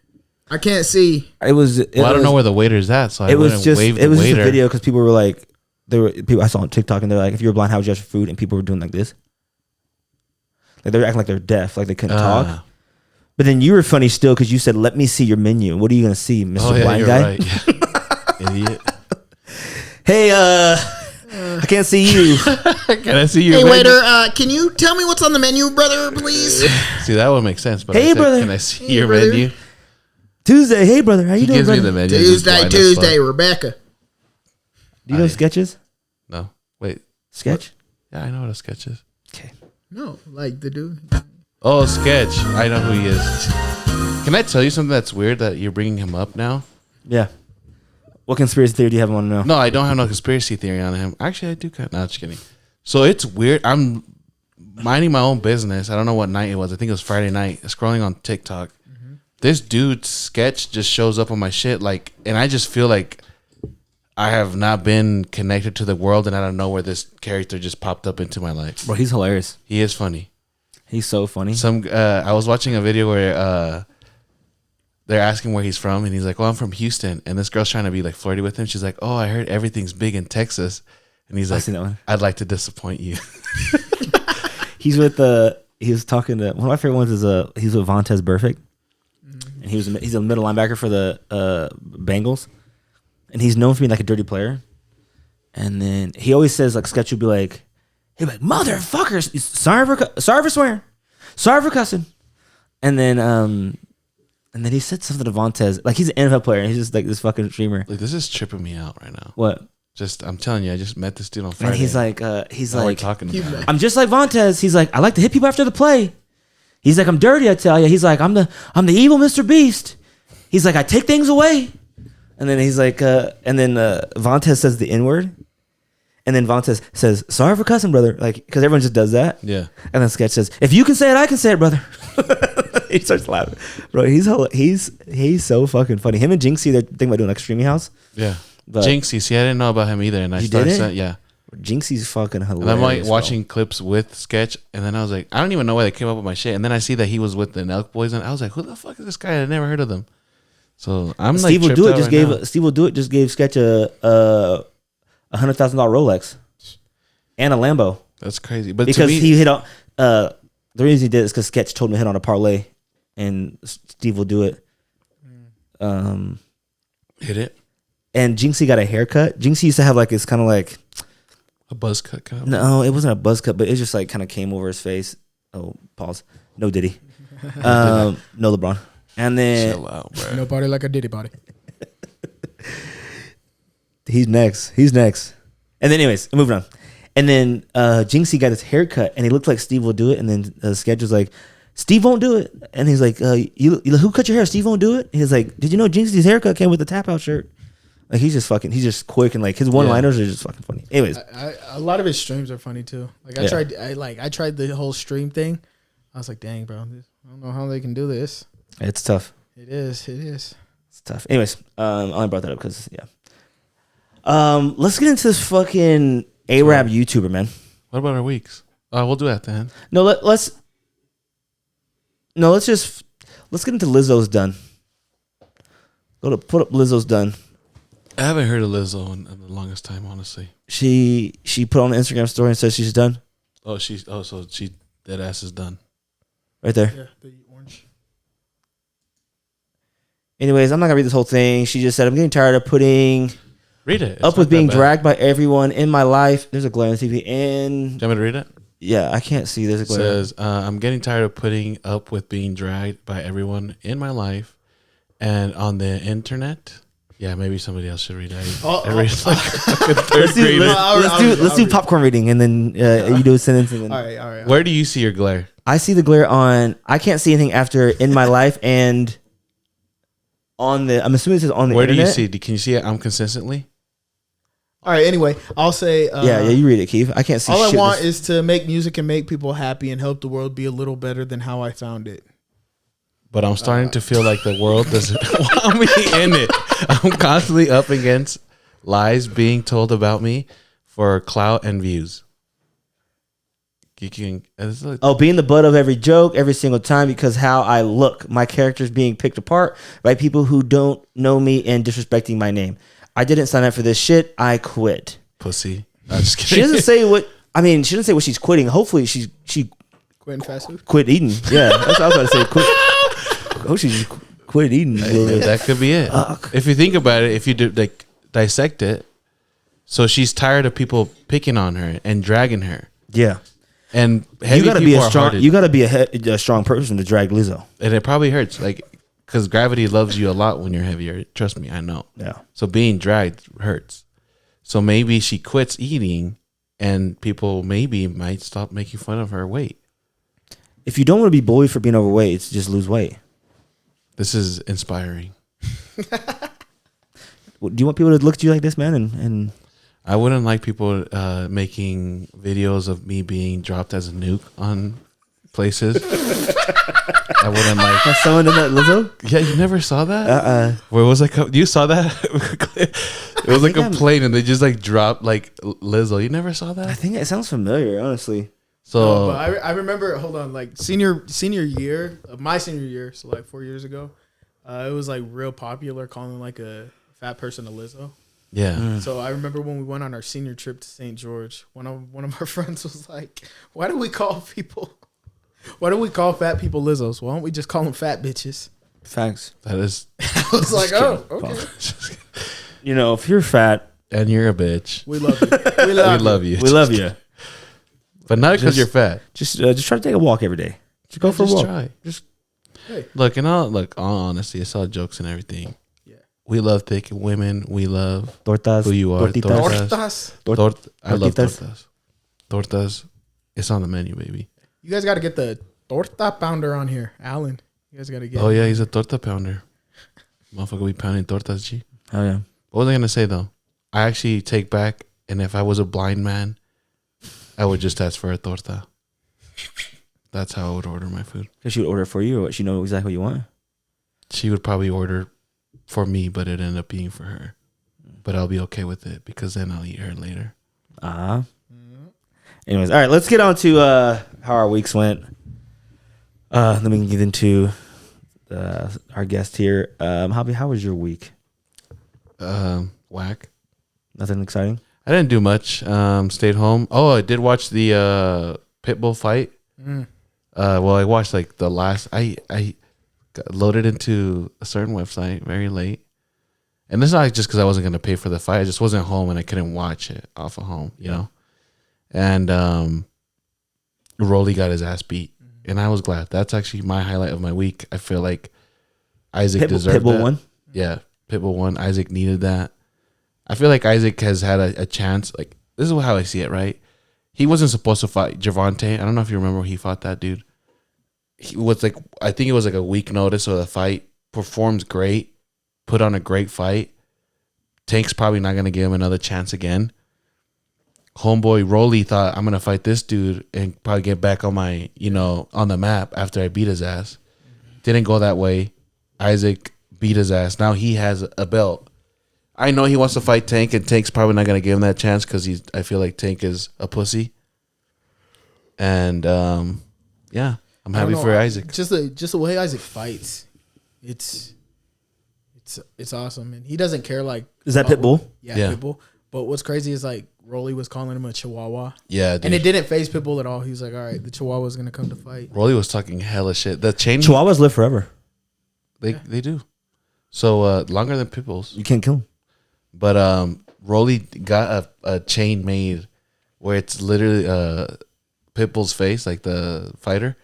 I can't see. I don't know where the waiter's at, so I wouldn't wave the waiter. It was just waiter. a video because people were like, people I saw on TikTok, and they're like, if you were blind, how would you ask for food? And people were doing like this. Like, they were acting like they're deaf, like they couldn't talk. But then you were funny still because you said, let me see your menu. What are you going to see, Mr. Blind Guy? Right. Yeah. Idiot. Hey, I can't see you. Can I see your Hey, menu? waiter, can you tell me what's on the menu, brother, please? See, that would make sense. But Hey, brother. Can I see your brother. menu? Tuesday. Hey, brother. How you He doing, gives brother? me the menu. Tuesday, Rebecca. Do you know sketches? No. Wait. Sketch? Yeah, I know what a sketch is. Okay. No, like the dude. Oh, Sketch. I know who he is. Can I tell you something that's weird that you're bringing him up now? Yeah. What conspiracy theory do you have on now? No, I don't have no conspiracy theory on him. Actually, I do. No, just kidding. So it's weird. I'm minding my own business. I don't know what night it was. I think it was Friday night. Scrolling on TikTok. Mm-hmm. This dude's sketch just shows up on my shit. Like, and I just feel like I have not been connected to the world, and I don't know where this character just popped up into my life. Bro, he's hilarious. He is funny. He's so funny. I was watching a video where they're asking where he's from, and he's like, "Well, I'm from Houston." And this girl's trying to be like flirty with him. She's like, "Oh, I heard everything's big in Texas." And he's like, "I'd like to disappoint you." He was talking to one of my favorite ones is he's with Vontaze Burfict, and he's a middle linebacker for the Bengals, and he's known for being like a dirty player. And then he always says like Sketch will be like, "Motherfuckers, sorry for swearing, sorry for cussing," and then he said something to Vontaze, like he's an NFL player, and he's just like this fucking streamer. Like, this is tripping me out right now. What? Just, I'm telling you, I just met this dude on Friday. And he's like, we're talking about it. I'm just like Vontaze. He's like, I like to hit people after the play. He's like, I'm dirty, I tell you. He's like, I'm the evil Mr. Beast. He's like, I take things away. And then he's like, Vontaze says the N-word. And then Vontaze says, sorry for cussing, brother. Like, because everyone just does that. Yeah. And then Sketch says, if you can say it, I can say it, brother. He starts laughing. Bro, he's so fucking funny. Him and Jinxie, they're thinking about doing like streaming house. Yeah. But Jinxie, see, I didn't know about him either. And I started, yeah. Jinxie's fucking hilarious. And I'm like watching clips with Sketch, and then I was like, I don't even know why they came up with my shit. And then I see that he was with the Nelk Boys, and I was like, who the fuck is this guy? I never heard of them. So I'm Steve like, will do it. Steve will do it. Just gave Sketch a $100,000 Rolex and a Lambo. That's crazy. But because he hit on the reason he did it is because Sketch told him to hit on a parlay, and Steve will do it. Hit it. And Jinxie got a haircut. Jinxie used to have like this kind of like a buzz cut kind of. No, it wasn't a buzz cut, but it just like kind of came over his face. Oh, pause. No Diddy. No LeBron. And then chill out, bro. Nobody like a Diddy body. He's next. And then anyways, moving on. And then Jinxie got his haircut, and he looked like Steve will do it. And then Sketch was like, Steve won't do it. And he's like, who cut your hair? Steve won't do it. He's like, did you know Jinxie's haircut came with a tap out shirt? Like he's just quick, and like his one liners are just fucking funny. Anyways, a lot of his streams are funny too. Like I tried the whole stream thing. I was like, dang, bro, I don't know how they can do this. It's tough. It is. It's tough. Anyways, I only brought that up because let's get into this fucking Arab YouTuber, man. What about our weeks? We'll do that then. No, let's get into Lizzo's done. Put up Lizzo's done. I haven't heard of Lizzo in the longest time, honestly. She put on an Instagram story and says she's done. So she that ass is done. Right there. Yeah, the orange. Anyways, I'm not gonna read this whole thing. She just said, I'm getting tired of putting read it. up with being dragged by everyone in my life. There's a glare on TV and do you want me to read it? Yeah, I can't see. There's a glare. It says, I'm getting tired of putting up with being dragged by everyone in my life and on the internet. Yeah, maybe somebody else should read it. Let's do popcorn reading, and then you do a sentence. And then, all right. Where do you see your glare? I see the glare on. I can't see anything after in my life and on the. I'm assuming it says on the. Where internet. do you see? Can you see it? I'm consistently. All right. Anyway, I'll say. Yeah. You read it, Keev. I can't see. All I want is to make music and make people happy and help the world be a little better than how I found it. But I'm starting to feel like the world doesn't want me in it. I'm constantly up against lies being told about me for clout and views. Being the butt of every joke every single time because how I look. My character's being picked apart by people who don't know me and disrespecting my name. I didn't sign up for this shit. I quit. Pussy. I'm just kidding. She doesn't say what. I mean, she doesn't say what she's quitting. Hopefully, she quitting fast food. Quit eating. Yeah, that's what I was about to say. Quit. Oh, she just quit eating. That could be it. If you think about it, if you dissect it, so she's tired of people picking on her and dragging her. Yeah, and you got to be a strong. You got to be a strong person to drag Lizzo, and it probably hurts, like because gravity loves you a lot when you're heavier. Trust me, I know. Yeah. So being dragged hurts. So maybe she quits eating, and people maybe might stop making fun of her weight. If you don't want to be bullied for being overweight, it's just lose weight. This is inspiring. Do you want people to look at you like this, man? And I wouldn't like people making videos of me being dropped as a nuke on places. I wouldn't like. Has someone done that, Lizzo? Yeah, you never saw that? Where was like you saw that? It was like a plane, and they just like dropped like Lizzo. You never saw that? I think it sounds familiar, honestly. So but I remember. Hold on, like senior year of my senior year, so like 4 years ago, It was like real popular calling like a fat person a Lizzo. Yeah. So I remember when we went on our senior trip to St. George, one of our friends was like, why do we call fat people Lizzos? Why don't we just call them fat bitches? Facts. That is. I was like, oh, okay. You know, if you're fat, And you're a bitch. We love you. We love you. we love you. But not because you're fat. Just try to take a walk every day. Just go for a walk. Try. Just Look, all honesty, it's all jokes and everything. Yeah. We love thick women. We love tortas. who you are. Tortitas. I love Tortitas. Tortas. It's on the menu, baby. You guys got to get the torta pounder on here, Alan. You guys got to get. Oh yeah, he's a torta pounder. Motherfucker, we pounding tortas, G. Oh yeah. What was I gonna say though? I actually take back, and if I was a blind man, I would just ask for a torta. That's how I would order my food. Because she would order for you, or what? She know exactly what you want. She would probably order for me, but it'd end up being for her. But I'll be okay with it because then I'll eat her later. Anyways, all right, let's get on to how our weeks went. Then we can get into our guest here. Javi, how was your week? Whack. Nothing exciting? I didn't do much. Stayed home. Oh, I did watch the Pitbull fight. Well, I watched like the last. I got loaded into a certain website very late, and this is not just because I wasn't going to pay for the fight. I just wasn't home and I couldn't watch it off of home, you know. And Rolly got his ass beat, and I was glad. That's actually my highlight of my week. I feel like Isaac deserved Pitbull that. won. Yeah, Pitbull won. Isaac needed that. I feel like Isaac has had a chance. Like, this is how I see it, right? He wasn't supposed to fight Gervonta. I don't know if you remember he fought that dude. He was like, I think it was like a week notice of the fight. Performs great. Put on a great fight. Tank's probably not going to give him another chance again. Homeboy Rolly thought, I'm going to fight this dude and probably get back on my, on the map after I beat his ass. Didn't go that way. Isaac beat his ass. Now he has a belt. I know he wants to fight Tank, and Tank's probably not going to give him that chance because I feel like Tank is a pussy. And yeah, I'm happy for Isaac. Just the way Isaac fights, it's awesome, and he doesn't care. Like, Is that Pitbull? Yeah, Yeah. Pitbull. But what's crazy is like Rolly was calling him a Chihuahua. Yeah, dude. And it didn't phase Pitbull at all. He was like, all right, the Chihuahua's gonna come to fight. Rolly was talking hella shit. The chain, Chihuahuas live forever. they do. So longer than Pitbulls. You can't kill them. But Rolly got a chain made where it's literally Pitbull's face, like the fighter,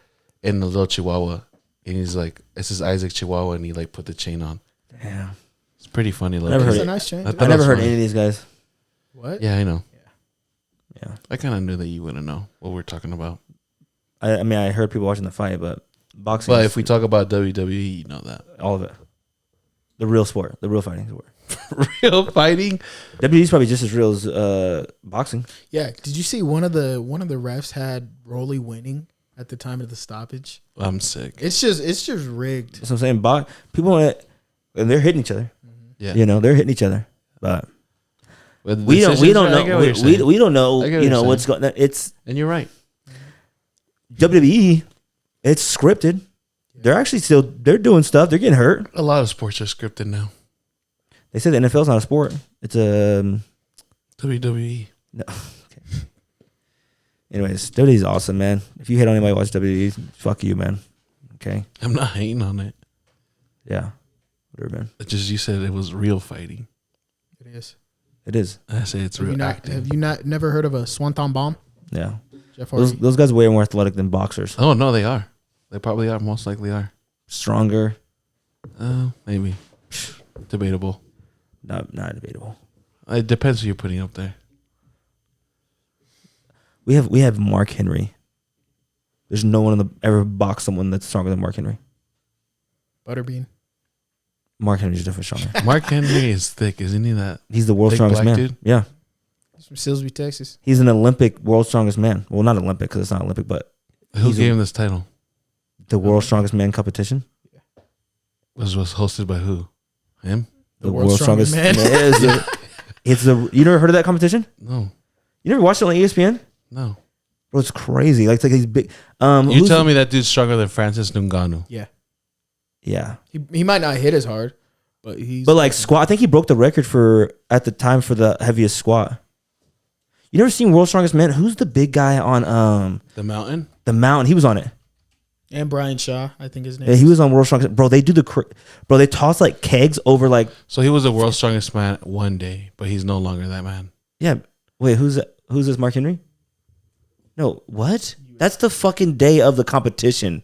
and the little Chihuahua. And he's like, this is Isaac Chihuahua, and he like put the chain on. Yeah. It's pretty funny. Never heard It's it. a nice change. I never heard any of these guys. What? Yeah, I know. Yeah. I kind of knew that you wouldn't know what we're talking about. I mean, I heard people watching the fight, but boxing. But is if we talk about WWE, you know that. all of it, the real sport, the real fighting sport. Real fighting. WWE's probably just as real as boxing. Yeah. Did you see one of the refs had Rolly winning at the time of the stoppage? I'm sick. It's just rigged. That's what I'm saying. People, and they're hitting each other. Yeah. They're hitting each other, but With we don't decisions, I know. get what you're saying. We don't know. I get what you're What's saying. going. It's And you're right. WWE. It's scripted. They're actually they're doing stuff. They're getting hurt. A lot of sports are scripted now. They say the NFL's not a sport. It's a WWE. no. Okay. Anyways, WWE's awesome, man. If you hate on anybody watch WWE, fuck you, man. Okay. I'm not hating on it. Yeah. Whatever, man. It's just you said it was real fighting. It is. It is. I say it's real acting. Have you never heard of a Swanton Bomb? Yeah. Jeff Hardy. Those guys are way more athletic than boxers. Oh no, they are. They probably are. Most likely are. Stronger. Maybe. Debatable. Not debatable. It depends who you're putting up there. We have Mark Henry. There's no one ever boxed someone that's stronger than Mark Henry. Butterbean. Mark Henry's definitely stronger. Mark Henry is thick, isn't he? That He's the world's Big strongest black man. dude? Yeah. He's from Silsbee, Texas. He's an Olympic world's strongest man. Well, not Olympic because it's not Olympic, but who He's gave him this title? the world's strongest man competition. Was hosted by who? Him? The world's strongest man. You never heard of that competition? No. You never watched it on ESPN? No. Bro, it's crazy. Like, it's like these big. You telling me that dude's stronger than Francis Ngannou? Yeah. Yeah. He might not hit as hard, but he's. But like squat, I think he broke the record for at the time for the heaviest squat. You never seen World's Strongest Man? Who's the big guy on The Mountain? The Mountain? He was on it. And Brian Shaw, I think his name. Yeah, he was on World's Strongest. Bro, they do bro, they toss like kegs over like. So he was the world's strongest man one day, but he's no longer that man. Yeah. Wait, who's this? Mark Henry? No, what? That's the fucking day of the competition.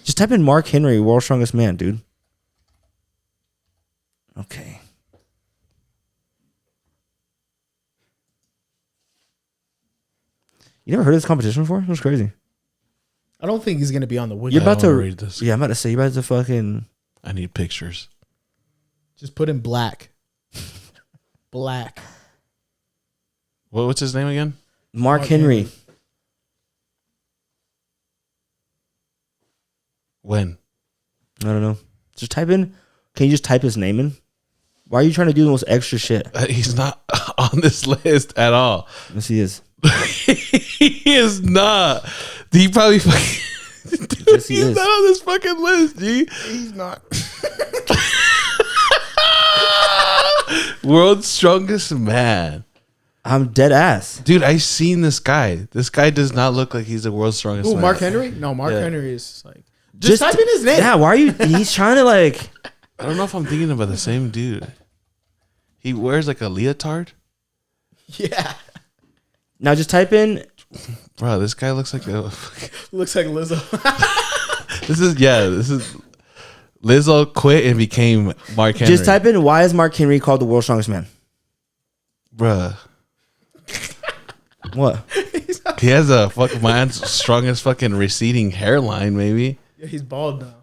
Just type in Mark Henry, World's Strongest Man, dude. Okay. You never heard of this competition before? It was crazy. I don't think he's gonna be on the wiki. You're about I to wanna read this. Yeah, I'm about to say you're about to fucking. I need pictures. Just put in black. Black. What's his name again? Mark Henry. When? I don't know. Just type in. Can you just type his name in? Why are you trying to do the most extra shit? He's not on this list at all. Yes, he is. He is not. He probably fucking. Dude, Yes, he he's is. not on this fucking list, G. He's not. World's strongest man. I'm dead ass. Dude, I seen this guy. This guy does not look like he's the world's strongest Ooh, man. Mark Henry? No, Mark Yeah. Henry is like. Just type in his name. Yeah, why are you? He's trying to like. I don't know if I'm thinking about the same dude. He wears like a leotard. Yeah. Now just type in. Bro, this guy looks like a. Looks like Lizzo. This is Lizzo quit and became Mark Henry. Just type in. Why is Mark Henry called the world's strongest man? Bruh. What? He has a man's strongest fucking receding hairline, maybe. Yeah, he's bald now.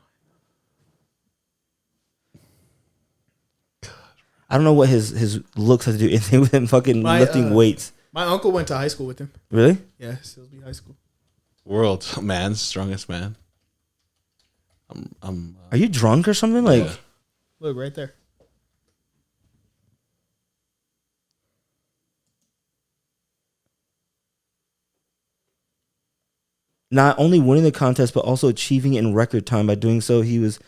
I don't know what his looks has to do anything with him fucking lifting weights. My uncle went to high school with him. Really? Yeah, Silsby High School. World's man's strongest man. Are you drunk or something? Like, Yeah. Look right there. not only winning the contest, but also achieving it in record time. By doing so, he was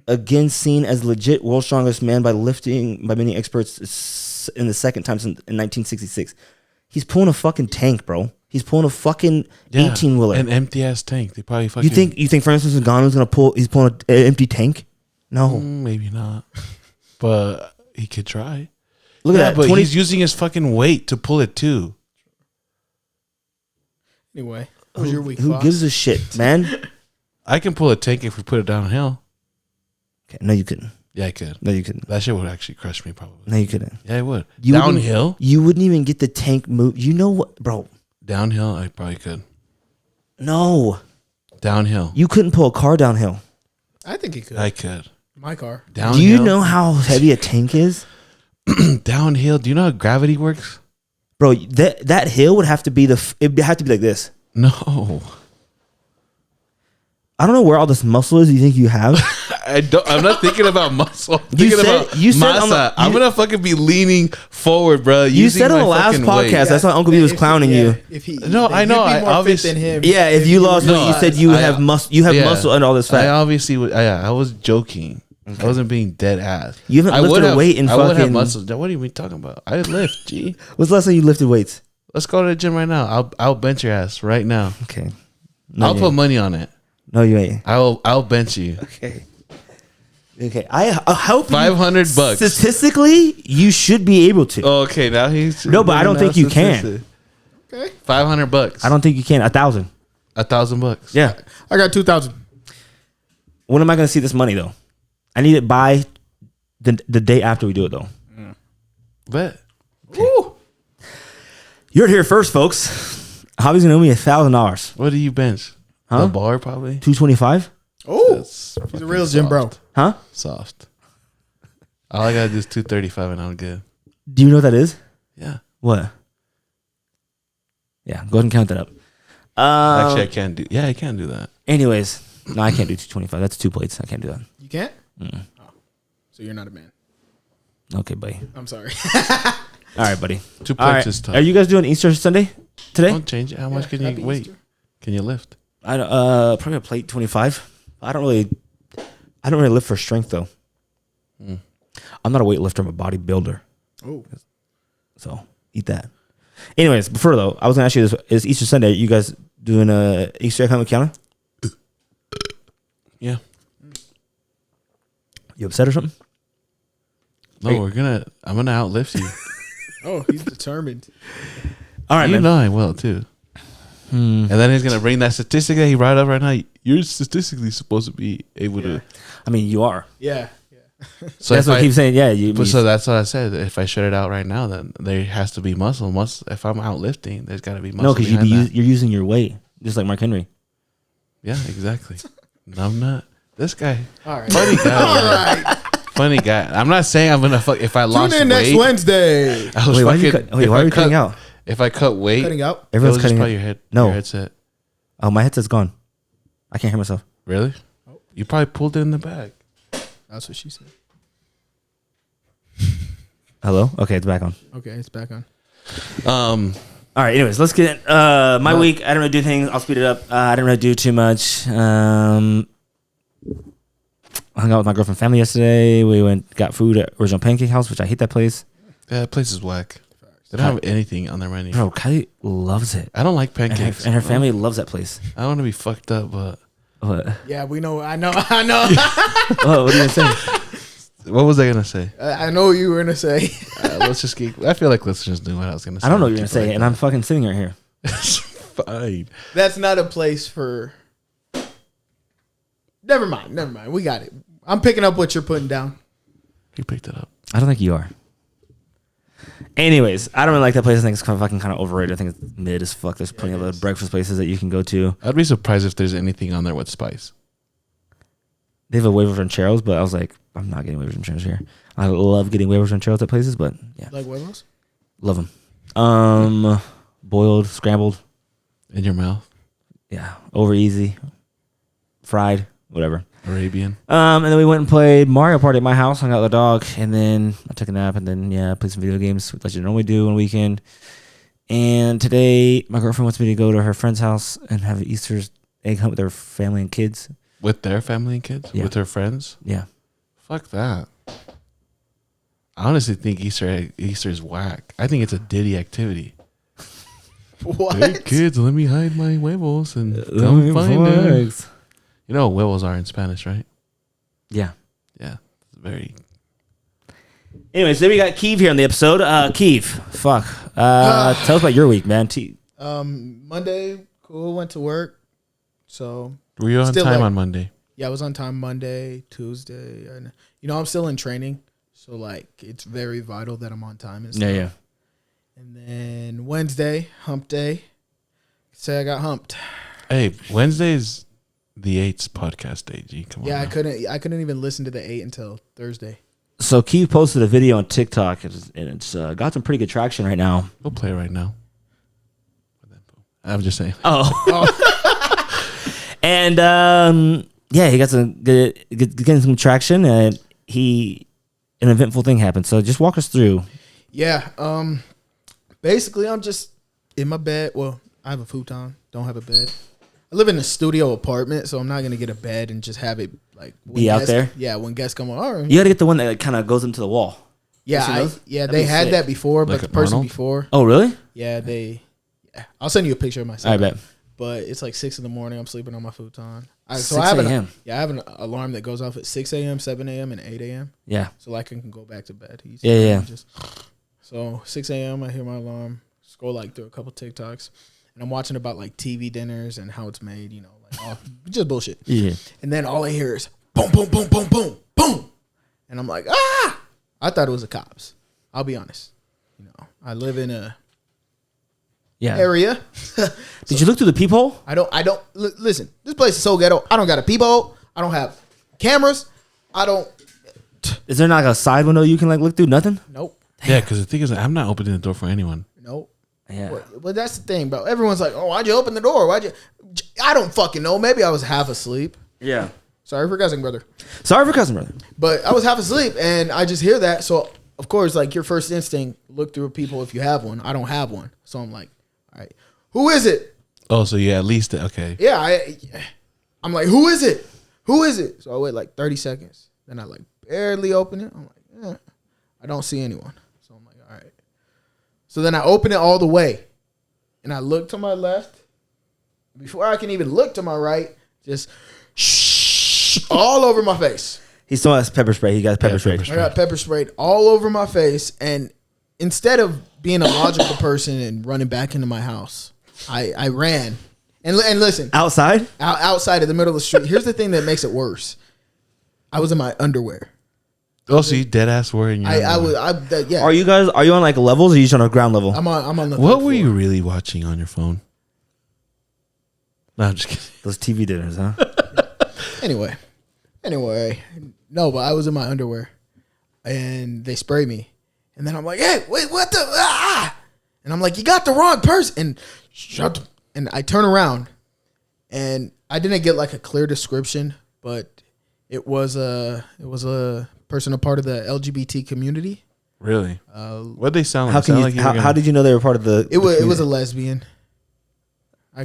again seen as legit world's strongest man by many experts in the second time since in 1966. He's pulling a fucking tank, bro. He's pulling a fucking 18-wheeler. An empty ass tank. They probably fucking. You think Francis Ngannou's he's pulling an empty tank? No. Maybe not. But he could try. Look at that. But he's using his fucking weight to pull it too. Anyway, what was your week? Who Foss? gives a shit, man? I can pull a tank if we put it downhill. Okay, no, you couldn't. Yeah, I could. No, you couldn't. That shit would actually crush me probably. No, you couldn't. Yeah, it would. You Downhill? You wouldn't even get the tank move. You know what, bro? Downhill, I probably could. No. Downhill. You couldn't pull a car downhill. I think he could. I could. My car. Downhill. Do you know how heavy a tank is? Downhill. Do you know how gravity works? Bro, that hill would have to be it'd have to be like this. No. I don't know where all this muscle is you think you have. I'm not thinking about muscle. I'm You thinking said- about you said on massa. the- I'm gonna fucking be leaning forward, bro. You said on the last podcast, that's why Uncle B was clowning you. If he, No, I know, He'd be I more obviously- fit than him. Yeah, if you lost weight, you said you have muscle. You have yeah. muscle and all this I fat. obviously would. I was joking. I wasn't being dead ass. You haven't I lifted would a have- weight in I would have fucking- muscles. What are you talking about? I lift, G. When's the last time you lifted weights? Let's go to the gym right now. I'll bench your ass right now. Okay. I'll you put ain't. money on it. No, you ain't. I'll bench you. Okay. Okay. I'll help you. $500. Statistically, you should be able to. Okay, now he's No, but I don't think you can. Okay. $500. I don't think you can. 1,000. $1,000. Yeah. I got 2,000. When am I going to see this money though? I need it by the day after we do it though. Bet. Ooh. You heard it here first, folks. Javi's gonna owe me $1,000. What do you bench? Huh? The bar probably. 225? Oh, That's he's a real gym bro. Huh? soft. All I gotta do is 235 and I'm good. Do you know what that is? Yeah. What? Yeah, go ahead and count that up. Actually, I can't do. Yeah, I can do that. Anyways, no, I can't do 225. That's 2 plates. I can't do that. You can't? Oh. So you're not a man. Okay, buddy. I'm sorry. All right, buddy. 2 All plates right. is tough. Are you guys doing Easter Sunday today? Don't change it. How much can Happy you wait? Easter. Can you lift? Probably a plate 25. I don't really lift for strength though. I'm not a weightlifter. I'm a bodybuilder. Oh, So eat that. Anyways, before though, I was gonna ask you this: is Easter Sunday? You guys doing a Easter egg hunt with Kiana? Yeah. You upset or something? No, I'm gonna outlift you. oh, he's determined. All right, You man. know I will too. And then he's gonna bring that statistic that he brought up right now. You're statistically supposed to be able to. I mean, you are. Yeah. So That's what I keep saying. Yeah, So that's what I said. If I shut it out right now, then there has to be muscle. If I'm outlifting, there's got to be muscle. no, because you're using your weight, just like Mark Henry. Yeah, exactly. No, I'm not. This guy, All right. funny guy. All right. Funny guy. I'm not saying I'm gonna fuck. If I lost Tune in weight, next Wednesday. I was Wait, why are you fucking. why are you cutting out? If I cut weight, Cutting out. it Everyone's was just cutting probably out. your head. No. Your headset. Oh, my headset's gone. I can't hear myself. Really? You probably pulled it in the bag. That's what she said. Hello? Okay, it's back on. Okay, it's back on. All right, anyways, let's get my week. I didn't really do things. I'll speed it up. I didn't really do too much. I hung out with my girlfriend family yesterday. We got food at Original Pancake House, which I hate that place. Yeah, that place is whack. They don't have anything on their menu. Bro, Kylie loves it. I don't like And pancakes. her family loves that place. I don't want to be fucked up, but What? Yeah, we know. I know. What are you going to say? what was I gonna say? I know what you were gonna say. Let's just keep. I feel like listeners knew what I was gonna say. I don't know what you're going to say, and I'm fucking sitting right here. Fine. That's not a place for. Never mind. We got it. I'm picking up what you're putting down. You picked it up. I don't think you are. Anyways, I don't really like that place. I think it's kind of overrated. I think it's mid as fuck. There's plenty of other breakfast places that you can go to. I'd be surprised if there's anything on there with spice. They have a waiver from Cheryl's, but I was like, I'm not getting waivers from Cheryl's here. I love getting waivers from Cheryl's at places, but yeah, Like huevos? love them. Boiled, scrambled, In your mouth. yeah, over easy, fried, whatever. Arabian. And then we went and played Mario Party at my house, hung out with the dog, and then I took a nap, and then played some video games, like you normally do on a weekend. And today, my girlfriend wants me to go to her friend's house and have an Easter egg hunt with her family and kids. With their family and kids? Yeah. With her friends? Yeah. Fuck that. I honestly think Easter is whack. I think it's a Diddy activity. What? Hey kids, let me hide my huevos and come find them. You know what huevos are in Spanish, right? Yeah. Yeah. It's very. Anyways, then we got Keev here on the episode. Keev, fuck. Tell us about your week, man. Monday, cool. Went to work. So Were you on Still time like- on Monday? yeah, I was on time Monday, Tuesday, and I'm still in training. So like, it's very vital that I'm on time and stuff. Yeah. And then Wednesday, hump day. Say I got humped. Hey, Wednesday's the 8's podcast day, G. Come on. Yeah, now. I couldn't even listen to the 8 until Thursday. So Keev posted a video on TikTok, and it's got some pretty good traction right now. We'll play right now. I'm just saying. Oh. And he got some getting some traction, and an eventful thing happened. So just walk us through. Yeah. Basically, I'm just in my bed. Well, I have a futon. Don't have a bed. I live in a studio apartment, so I'm not gonna get a bed and just have it like Be out there? Yeah, when guests come on. All right. You got to get the one that kind of goes into the wall. Yeah, You see those? yeah. That'd They be had sick. that before, but Like the person Arnold? before, Oh, really? yeah, I'll send you a picture of myself. I bet. But it's like 6 a.m. I'm sleeping on my futon. 6 I have a.m.. I have an alarm that goes off at 6 a.m., 7 a.m., and 8 a.m. Yeah. So like I can go back to bed. Yeah. So 6 a.m. I hear my alarm. Scroll like through a couple TikToks, and I'm watching about like TV dinners and how it's made. Like all, just bullshit. Yeah. And then all I hear is boom, boom, boom, boom, boom, boom, and I'm like, ah! I thought it was the cops. I'll be honest. I live in a Yeah. area. Did you look through the peephole? I don't listen. This place is so ghetto. I don't got a peephole. I don't have cameras. I don't. Is there not like a side window you can like look through? Nothing. Nope. Yeah, because the thing is, I'm not opening the door for anyone. Nope. Yeah. But that's the thing, bro. Everyone's like, "Oh, why'd you open the door? Why'd you?" I don't fucking know. Maybe I was half asleep. Yeah. Sorry for cussing, brother. Sorry for customer. But I was half asleep, and I just hear that. So of course, like your first instinct, look through people if you have one. I don't have one, so I'm like, all right, who is it? Oh, so yeah, at least okay. Yeah, I'm like, who is it? who is it? So I wait like 30 seconds. Then I like barely open it. I'm like, I don't see anyone. So I'm like, all right. So then I open it all the way. And I look to my left. Before I can even look to my right, just all over my face. He still has pepper spray. He got pepper spray. I got pepper sprayed all over my face. And instead of being a logical person and running back into my house, I ran. And listen. Outside? Outside of the middle of the street. Here's the thing that makes it worse. I was in my underwear. Oh, so you dead ass wearing your underwear. Yeah. Are you on like levels or are you just on a ground level? I'm on the What third were you floor. really watching on your phone? No, I'm just kidding. Those TV dinners, huh? Anyway. No, but I was in my underwear. And they spray me. And then I'm like, hey, wait, what the? Ah! And I'm like, you got the wrong person. And I turn around. And I didn't get like a clear description, but it was a person, a part of the LGBT community. Really? What they sound like? How did you know they were part of the? It was a lesbian.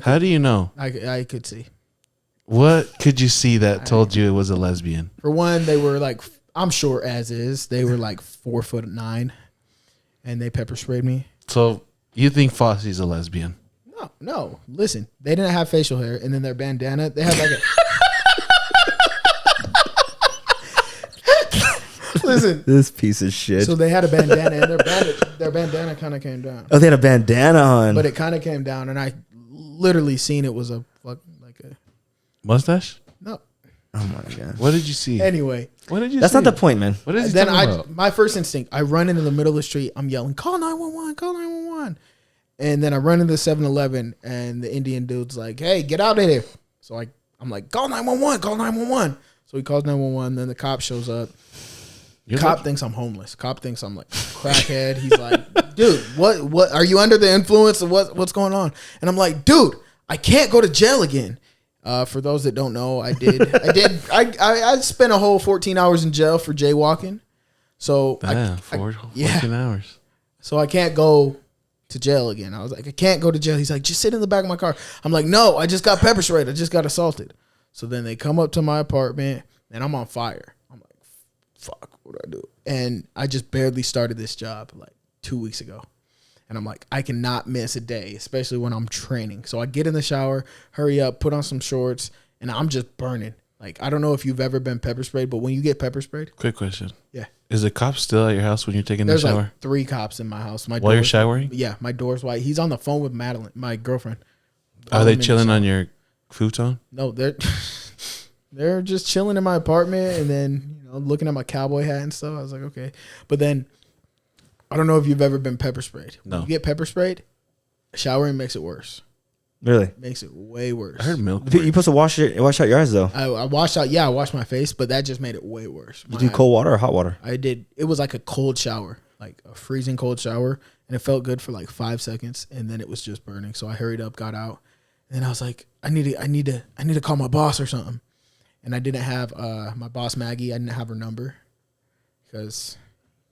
How do you know? I could see. What could you see that told you it was a lesbian? For one, they were like, I'm short as is. They were like 4'9", and they pepper sprayed me. So you think Fosse's a lesbian? No. Listen, they didn't have facial hair, and then their bandana, they had like a. Listen, This piece of shit. so they had a bandana, and their bandana kind of came down, Oh, they had a bandana on. but it kind of came down, and I literally seen it was a Mustache? no. Oh my god. What did you see? Anyway, What did you That's see? not the point, man. What is he then talking about? my first instinct, I run into the middle of the street. I'm yelling, call 911, call 911. And then I run into the 7-Eleven, and the Indian dude's like, hey, get out of here. So I'm like, call 911, call 911. So he calls 911, then the cop shows up. Cop thinks I'm homeless. Cop thinks I'm like crackhead. He's like, dude, what are you under the influence of what's going on? And I'm like, dude, I can't go to jail again. For those that don't know, I spent a whole 14 hours in jail for jaywalking. So 14 hours. So I can't go to jail again. I was like, I can't go to jail. He's like, just sit in the back of my car. I'm like, no, I just got pepper sprayed. I just got assaulted. So then they come up to my apartment and I'm on fire. I'm like, fuck, what do I do? And I just barely started this job like 2 weeks ago. And I'm like, I cannot miss a day, especially when I'm training. So I get in the shower, hurry up, put on some shorts, and I'm just burning. Like, I don't know if you've ever been pepper sprayed, but when you get pepper sprayed. Quick question. Yeah. Is the cop still at your house when you're taking the There's shower? like 3 cops in my house. While you're showering? Yeah, my door's white. He's on the phone with Madeline, my girlfriend. Are they chilling on your futon? No, they're just chilling in my apartment and then, looking at my cowboy hat and stuff. I was like, okay. But then I don't know if you've ever been pepper sprayed. No. When you get pepper sprayed, showering makes it worse. Really? Makes it way worse. I heard milk. You're supposed to wash out your eyes though. I washed out. Yeah, I washed my face, but that just made it way worse. You do cold water or hot water? I did. It was like a cold shower, like a freezing cold shower, and it felt good for like 5 seconds, and then it was just burning. So I hurried up, got out, and then I was like, I need to call my boss or something, and I didn't have my boss Maggie. I didn't have her number because,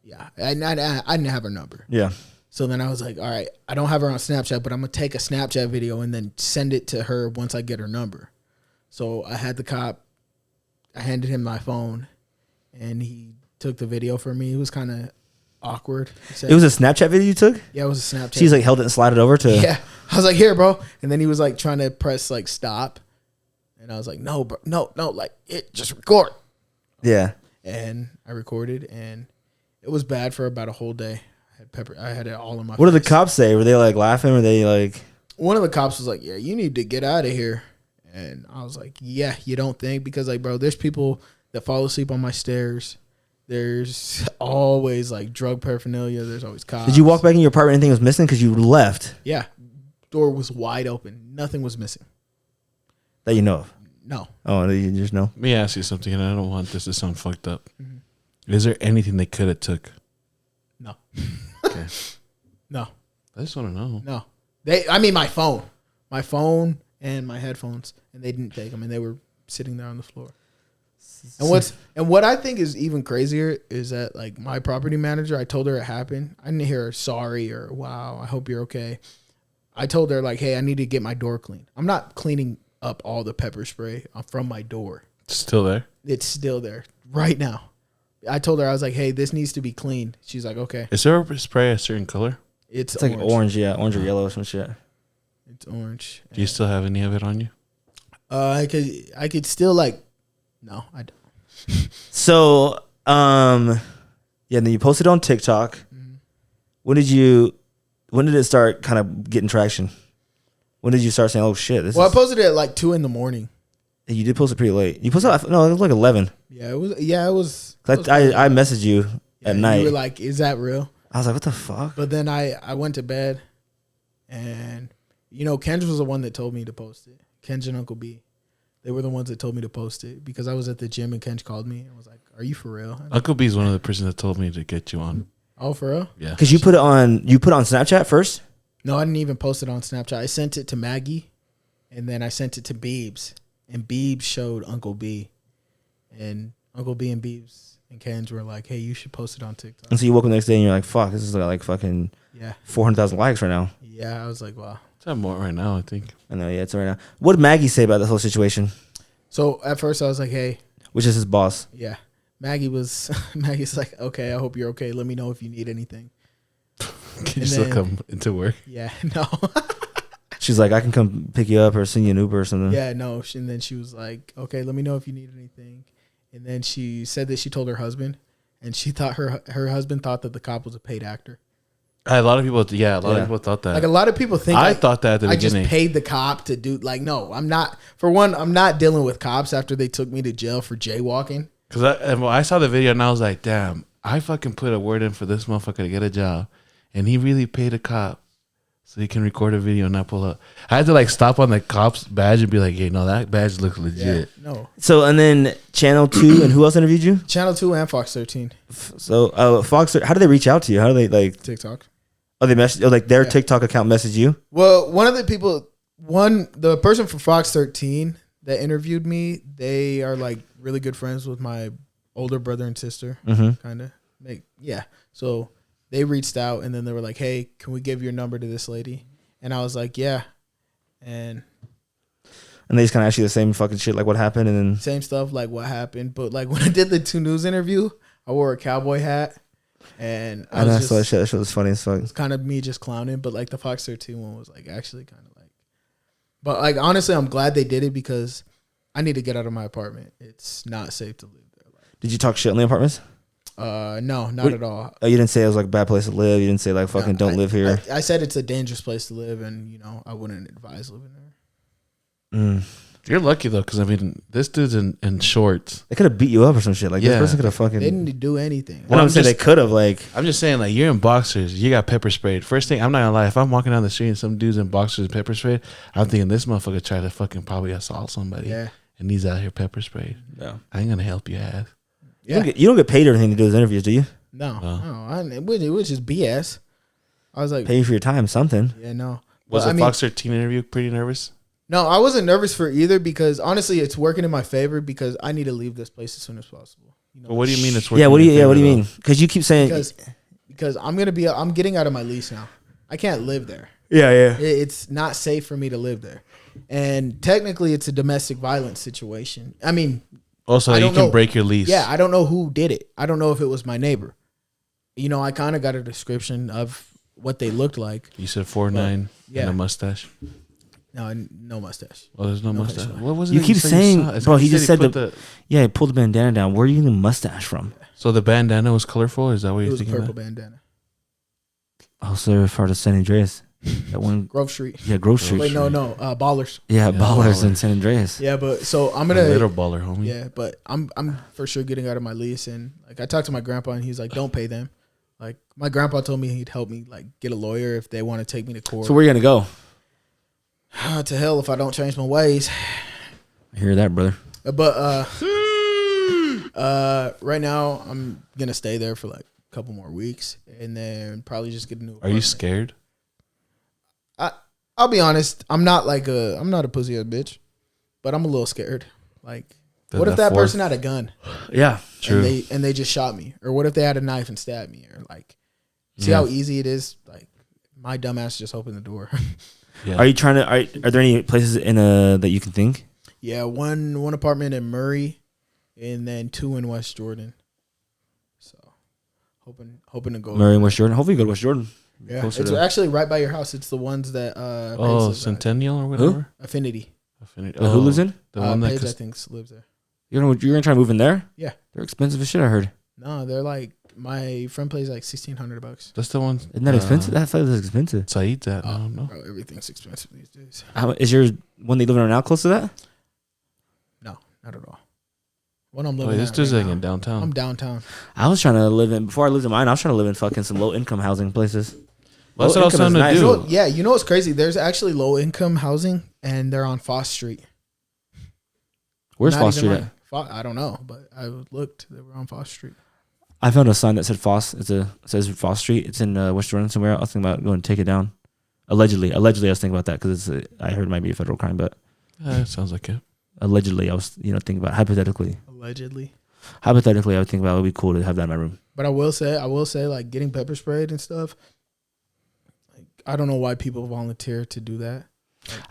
yeah, I didn't have her number. Yeah. So then I was like, all right, I don't have her on Snapchat, but I'm going to take a Snapchat video and then send it to her once I get her number. So I had the cop, I handed him my phone, and he took the video for me. It was kind of awkward. It was a Snapchat video you took? Yeah, it was a Snapchat. She's like held it and slid it over to. Yeah. I was like, here, bro. And then he was like trying to press like stop. And I was like, no, bro, no, like just record. Yeah. And I recorded, and it was bad for about a whole day. I had it all in my face. What did the cops say? Were they like laughing? Were they like? One of the cops was like, yeah, you need to get out of here. And I was like, yeah, you don't think? Because like, bro, there's people that fall asleep on my stairs. There's always like drug paraphernalia. There's always cops. Did you walk back in your apartment and anything was missing because you left? Yeah. Door was wide open. Nothing was missing. That you know of? No. Oh, you just know? Let me ask you something, and I don't want this to sound fucked up. Mm-hmm. Is there anything they could have took? No. Okay. No. I just want to know. No. My phone and my headphones, and they didn't take them, and they were sitting there on the floor. And what I think is even crazier is that like my property manager, I told her it happened. I didn't hear her sorry or wow, I hope you're okay. I told her like, hey, I need to get my door cleaned. I'm not cleaning up all the pepper spray from my door Still there? It's still there right now. I told her, I was like, hey, this needs to be cleaned. She's like, okay. Is there a spray a certain color? It's like orange, yeah, orange or yellow or some shit. It's orange. Do you still have any of it on you? I could still like, no, I don't. So, yeah, then you posted on TikTok. Mm-hmm. When did it start kind of getting traction? When did you start saying, oh shit, I posted it at like 2 a.m. You did post it pretty late. You posted no, it was like 11. Yeah, it was. I messaged you at night. You were like, is that real? I was like, what the fuck? But then I went to bed, and Kenj was the one that told me to post it. Kenj and Uncle B, they were the ones that told me to post it because I was at the gym and Kenj called me and was like, "Are you for real?" Uncle B is one of the persons that told me to get you on. Oh, for real? Yeah. Because you put it on Snapchat first. No, I didn't even post it on Snapchat. I sent it to Maggie, and then I sent it to Beebs, and Beebs showed Uncle B, and Uncle B and Beebs and Kenj were like, "Hey, you should post it on TikTok." And so you woke up the next day and you're like, "Fuck, this is like fucking 400,000 likes right now." Yeah, I was like, "Wow." It's at more right now, I think. I know, yeah, it's right now. What did Maggie say about this whole situation? So at first I was like, "Hey," which is his boss. Yeah, Maggie's like, "Okay, I hope you're okay. Let me know if you need anything." Can you still come into work? Yeah, no. She's like, "I can come pick you up or send you an Uber or something." Yeah, no. And then she was like, "Okay, let me know if you need anything." And then she said that she told her husband, and she thought her husband thought that the cop was a paid actor. A lot of people, people thought that. Like a lot of people think I thought that at the beginning. I just paid the cop to do no, I'm not. For one, I'm not dealing with cops after they took me to jail for jaywalking. Because I saw the video and I was like, damn, I fucking put a word in for this motherfucker to get a job, and he really paid a cop so he can record a video and not pull up. I had to like stop on the cop's badge and be like, hey, no, that badge looks legit. Yeah, no. So and then Channel 2 and who else interviewed you? Channel 2 and Fox 13. So Fox, how do they reach out to you? How do they like TikTok? Oh, they message. Oh, like their TikTok account messaged you. Well, the person from Fox 13 that interviewed me, they are like really good friends with my older brother and sister, kind of. So they reached out and then they were like, "Hey, can we give your number to this lady?" And I was like, "Yeah," and they just kind of asked you the same fucking shit, like what happened, and then same stuff, like what happened. But like when I did the 2 News interview, I wore a cowboy hat. And I saw that shit. That shit was funny as fuck. It was kind of me just clowning, but like the Fox 13 one was like actually kind of like. But like honestly, I'm glad they did it because I need to get out of my apartment. It's not safe to live there. Did you talk shit in the apartments? No, not at all. Oh, you didn't say it was like a bad place to live. You didn't say like fucking don't live here. I said it's a dangerous place to live, and I wouldn't advise living there. You're lucky though, because I mean, this dude's in shorts. They could have beat you up or some shit. Like this person could have fucking. They didn't do anything. Well, I'm saying they could have. Like I'm just saying, like you're in boxers, you got pepper sprayed. First thing, I'm not gonna lie. If I'm walking down the street and some dude's in boxers and pepper sprayed, I'm thinking this motherfucker tried to fucking probably assault somebody. Yeah. And he's out here pepper sprayed. Yeah. I ain't gonna help your ass. Yeah. You don't get paid or anything to do those interviews, do you? No. It was just BS. I was like, pay you for your time, something. Yeah, no. Was the Fox 13 interview pretty nervous? No, I wasn't nervous for either because honestly, it's working in my favor because I need to leave this place as soon as possible. But what do you mean it's working? Yeah, what do you mean? Because you keep saying because I'm getting out of my lease now. I can't live there. Yeah. It's not safe for me to live there, and technically, it's a domestic violence situation. I mean, also you can break your lease. Yeah, I don't know who did it. I don't know if it was my neighbor. I kind of got a description of what they looked like. You said 4'9" and a mustache. No mustache. Oh, there's no mustache. What was it? You keep saying, bro. He just said he pulled the bandana down. Where are you getting the mustache from? So the bandana was colorful. Is that what you're thinking? It was a purple bandana. Oh, so they're part of San Andreas. That one, Grove Street. Yeah, Grove Street. Wait, no, Ballers. Yeah, Ballers in San Andreas. Yeah, but so I'm gonna a little baller, homie. Yeah, but I'm for sure getting out of my lease, and like I talked to my grandpa, and he's like, "Don't pay them." Like my grandpa told me he'd help me like get a lawyer if they want to take me to court. So where are you gonna go? To hell if I don't change my ways. I hear that, brother. But right now I'm gonna stay there for like a couple more weeks, and then probably just get a new apartment. Are you scared? I'll be honest. I'm not a pussy ass bitch, but I'm a little scared. Like, what if that person had a gun? Yeah, true. And they just shot me, or what if they had a knife and stabbed me, or like, see how easy it is? Like, my dumbass just opened the door. Yeah. Are there any places in that you can think? Yeah, one apartment in Murray, and then 2 in West Jordan. So hoping to go. Murray and West Jordan. Hopefully, you go to West Jordan. Yeah, Closer it's to- actually right by your house. It's the ones that Paige Oh, lives at. Centennial or whatever. Affinity. Affinity. Who lives in? The one that Paige, I cus- think, lives there. You're gonna try to move in there? Yeah. They're expensive as shit. I heard. No, they're like my friend pays like $1,600. that's the one. Isn't that expensive? That felt like expensive. Saeed's at. I Oh, don't know. bro, everything's expensive these days. How, is your one that you live in now close to that? No, not at all. What I'm Oh, living this at dude's right like now, in downtown. I'm downtown. I was trying to live in before I lived in mine. I was trying to live in fucking some low income housing places. Well, that's what I was Low-income trying is to nice. do. You know, yeah, you know what's crazy? There's actually low income housing, and they're on Foss Street. Where's Not Foss even Street at? lying. I don't know, but I looked. They were on Foss Street. I found a sign that said Foss. It says Foss Street. It's in West Jordan somewhere. I was thinking about going to take it down. Allegedly, I was thinking about that because I heard it might be a federal crime, but It sounds like it. allegedly, I was thinking about hypothetically. Allegedly. I would think about it would be cool to have that in my room. But I will say, like getting pepper sprayed and stuff. Like, I don't know why people volunteer to do that.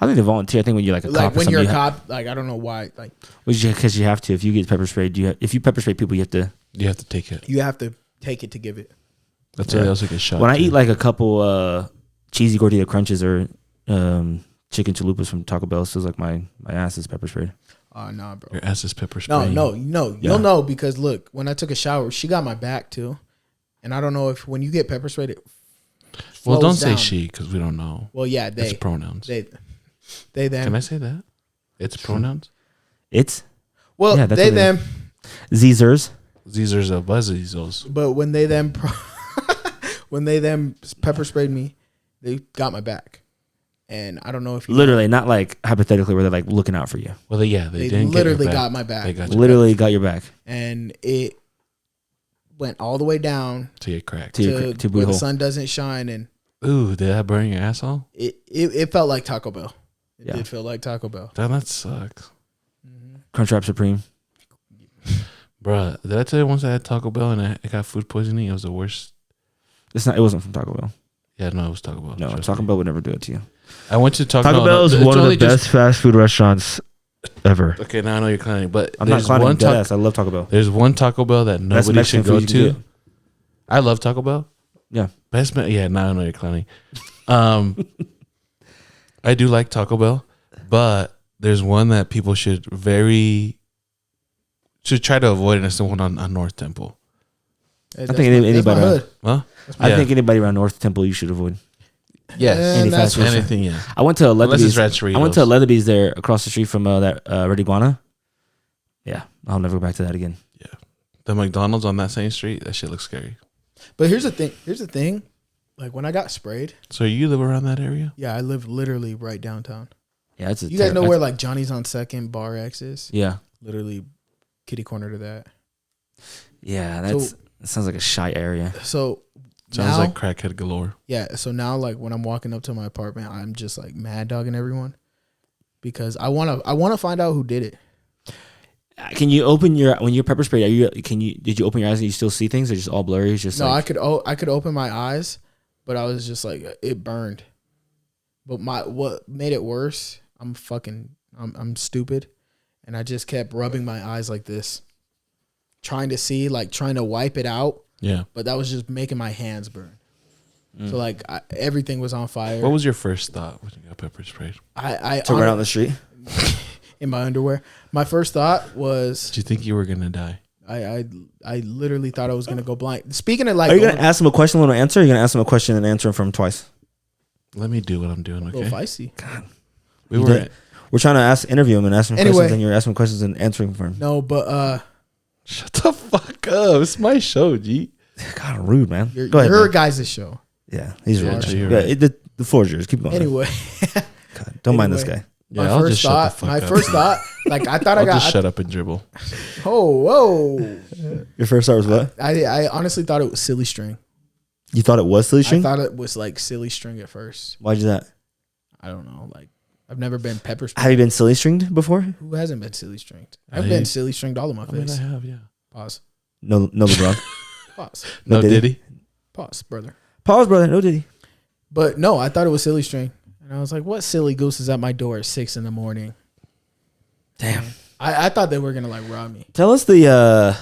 I think they volunteer. I think when you're like a cop, Like or when you're a something, cop, like I don't know why. Like because you have to. If you get pepper sprayed, if you pepper spray people, you have to. You have to take it. you have to take it to give it. That's Yeah. why they also get shot. When I too. eat like a couple cheesy gordita crunches or chicken chalupas from Taco Bell, it feels like my ass is pepper sprayed. Nah, bro. your ass is pepper spray. No. Yeah. You'll know because look, when I took a shower, she got my back too, and I don't know if when you get pepper sprayed, it Well, flows don't say down. she because we don't know. Well, yeah, It's pronouns. they them. Can I say that? It's pronouns. It's Well, Yeah, that's they what it them. Zers. These are the buzzizos. But when they them, when they them pepper sprayed me, they got my back, and I don't know if you Literally, not like hypothetically where they're like looking out for you. Well, they they didn't literally get your got back. my back. They got your Literally got your back And it went all the way down to your crack. to your to booty where the hole. sun doesn't shine, and Ooh, did that burn your asshole? it felt like Taco Bell. It Yeah. did feel like Taco Bell. Damn, that sucks. Crunchwrap Supreme. Bruh, did I tell you once I had Taco Bell and I got food poisoning? It was the worst. It wasn't from Taco Bell. Yeah, no, it was Taco Bell. No, Trust Taco me. Bell would never do it to you. I went to Taco, Taco Bell is it's one of only the just- best fast food restaurants ever. Okay, now I know you're clowning, but I'm not there's climbing one dead Taco. ass. I love Taco Bell. There's one Taco Bell that Best nobody Mexican should go food you can to. get. I love Taco Bell. Yeah. Yeah, now I know you're clowning. I do like Taco Bell, but there's one that people should try to avoid, and it's the one on North Temple. Hey, think that's my anybody- hood. Huh? I Yeah. think anybody around North Temple you should avoid. Yes. And Any that's fast food restaurant. Anything, yeah. I went to a Unless it's Leatherby's. Rancheritos. I went to a Leatherby's there across the street from that Red Iguana. Yeah, I'll never go back to that again. The McDonald's on that same street, that shit looks scary. But here's the thing. Like when I got sprayed, So you live around that area? yeah, I live literally right downtown. Yeah, it's a You guys know where like Johnny's on Second Bar X is? Yeah, Literally kitty corner to that. yeah. So- That sounds like a shy area. So Sounds now, like crackhead galore. yeah. So now, like when I'm walking up to my apartment, I'm just like mad dogging everyone because I wanna find out who did it. Can you open when you're pepper sprayed? Did you open your eyes and you still see things? Or just all blurry? It's just No, like, I could open my eyes, but I was just like it burned. But what made it worse? I'm stupid, and I just kept rubbing my eyes like this, trying to wipe it out. Yeah. But that was just making my hands burn. So like everything was on fire. What was your first thought when you got pepper sprayed? I to run out on the street. in my underwear. My first thought was Did you think you were gonna die? I literally thought I was gonna go blind. Speaking of like Are you gonna ask him a question, and answer? Or are you gonna ask him a question and answer him from twice? Let me do what I'm doing, a little okay? feisty. We You were did. We're trying to interview him and ask him Anyway. questions, and you're asking questions and answering for him. No, but Shut the fuck up. It's my show, G. God, rude, man. your Go ahead. man. guys' show. Yeah, he's Yeah, rude. you're Yeah, right. the floor is yours. Keep going. Anyway, God, don't mind this anyway. guy. Yeah, my I'll first just shut thought, the fuck my up. first thought, like I thought I'll I got. just shut up and dribble. Whoa. Your first thought was what? I honestly thought it was silly string. You thought it was silly I string? thought it was like silly string at first. Why'd you do that? I don't know. Like I've never been pepper sprayed. Have you been silly stringed before? Who hasn't been silly stringed? I've I- been silly stringed all of my I mean, I face. have, yeah. Pause. No, LeBron. Pause. No, Diddy? Diddy? Pause, brother. Pause, brother. No Diddy. But no, I thought it was silly string. And I was like, what silly goose is at my door at 6 a.m? Damn. I thought they were gonna like rob me. Tell us the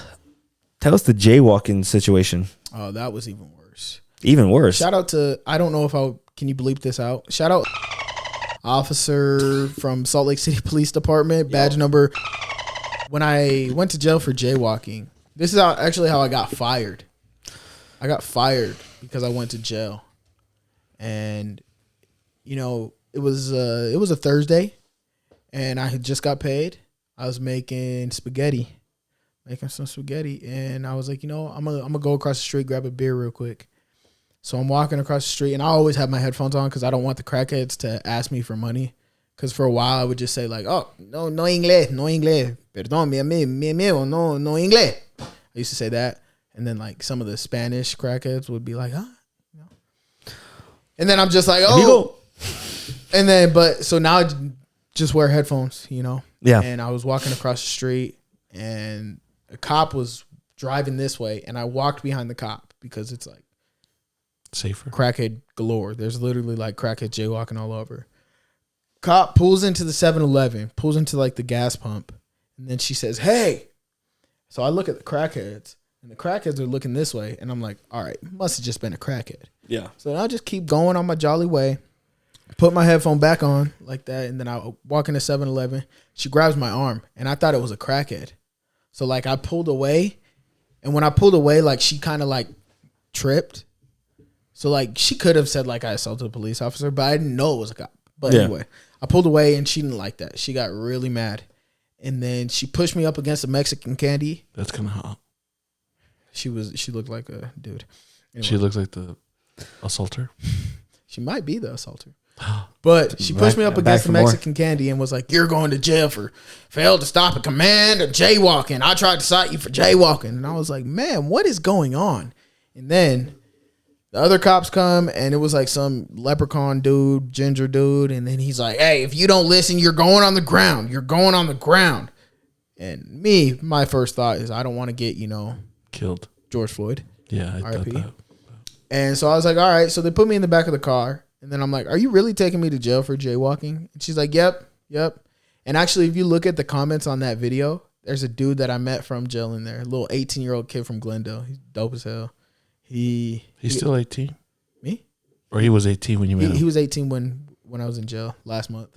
jaywalking situation. Oh, that was even worse. Even worse. Shout out to, I don't know if can you bleep this out? Shout out officer from Salt Lake City Police Department, badge number. When I went to jail for jaywalking, this is actually how I got fired. I got fired because I went to jail. And, you know, it was a Thursday and I had just got paid. I was making some spaghetti. And I was like, you know, I'm gonna go across the street, grab a beer real quick. So I'm walking across the street, and I always have my headphones on because I don't want the crackheads to ask me for money. Because for a while I would just say like, oh, no inglés, perdón, mi amigo, no inglés. I used to say that, and then like some of the Spanish crackheads would be like, huh, you know? And then I'm just like, oh, and then so now I just wear headphones, you know. Yeah. And I was walking across the street, and a cop was driving this way, and I walked behind the cop because it's like safer. Crackhead galore. There's literally like crackhead jaywalking all over. Cop pulls into the 7-Eleven, pulls into like the gas pump, and then she says, hey. So I look at the crackheads, and the crackheads are looking this way, and I'm like, all right, must have just been a crackhead. Yeah. So I just keep going on my jolly way, put my headphone back on like that, and then I walk into 7-Eleven. She grabs my arm, and I thought it was a crackhead. So like I pulled away, and when I pulled away, like she kind of like tripped. So like she could have said like I assaulted a police officer, but I didn't know it was a cop. But anyway, I pulled away and she didn't like that. She got really mad. And then she pushed me up against a Mexican candy. That's kind of hot. She looked like a dude. Anyway. She looks like the assaulter. She might be the assaulter. But she pushed me up against the Mexican candy and was like, you're going to jail for failed to stop a command of jaywalking. I tried to cite you for jaywalking. And I was like, man, what is going on? And then the other cops come, and it was like some leprechaun dude, ginger dude. And then he's like, hey, if you don't listen, you're going on the ground. You're going on the ground. And my first thought is I don't want to get, killed. George Floyd. Yeah, I thought that. And so I was like, all right. So they put me in the back of the car. And then I'm like, are you really taking me to jail for jaywalking? And she's like, yep. And actually, if you look at the comments on that video, there's a dude that I met from jail in there, a little 18-year-old kid from Glendale. He's dope as hell. He's still 18? Me? Or he was 18 when you met him? He was 18 when I was in jail last month.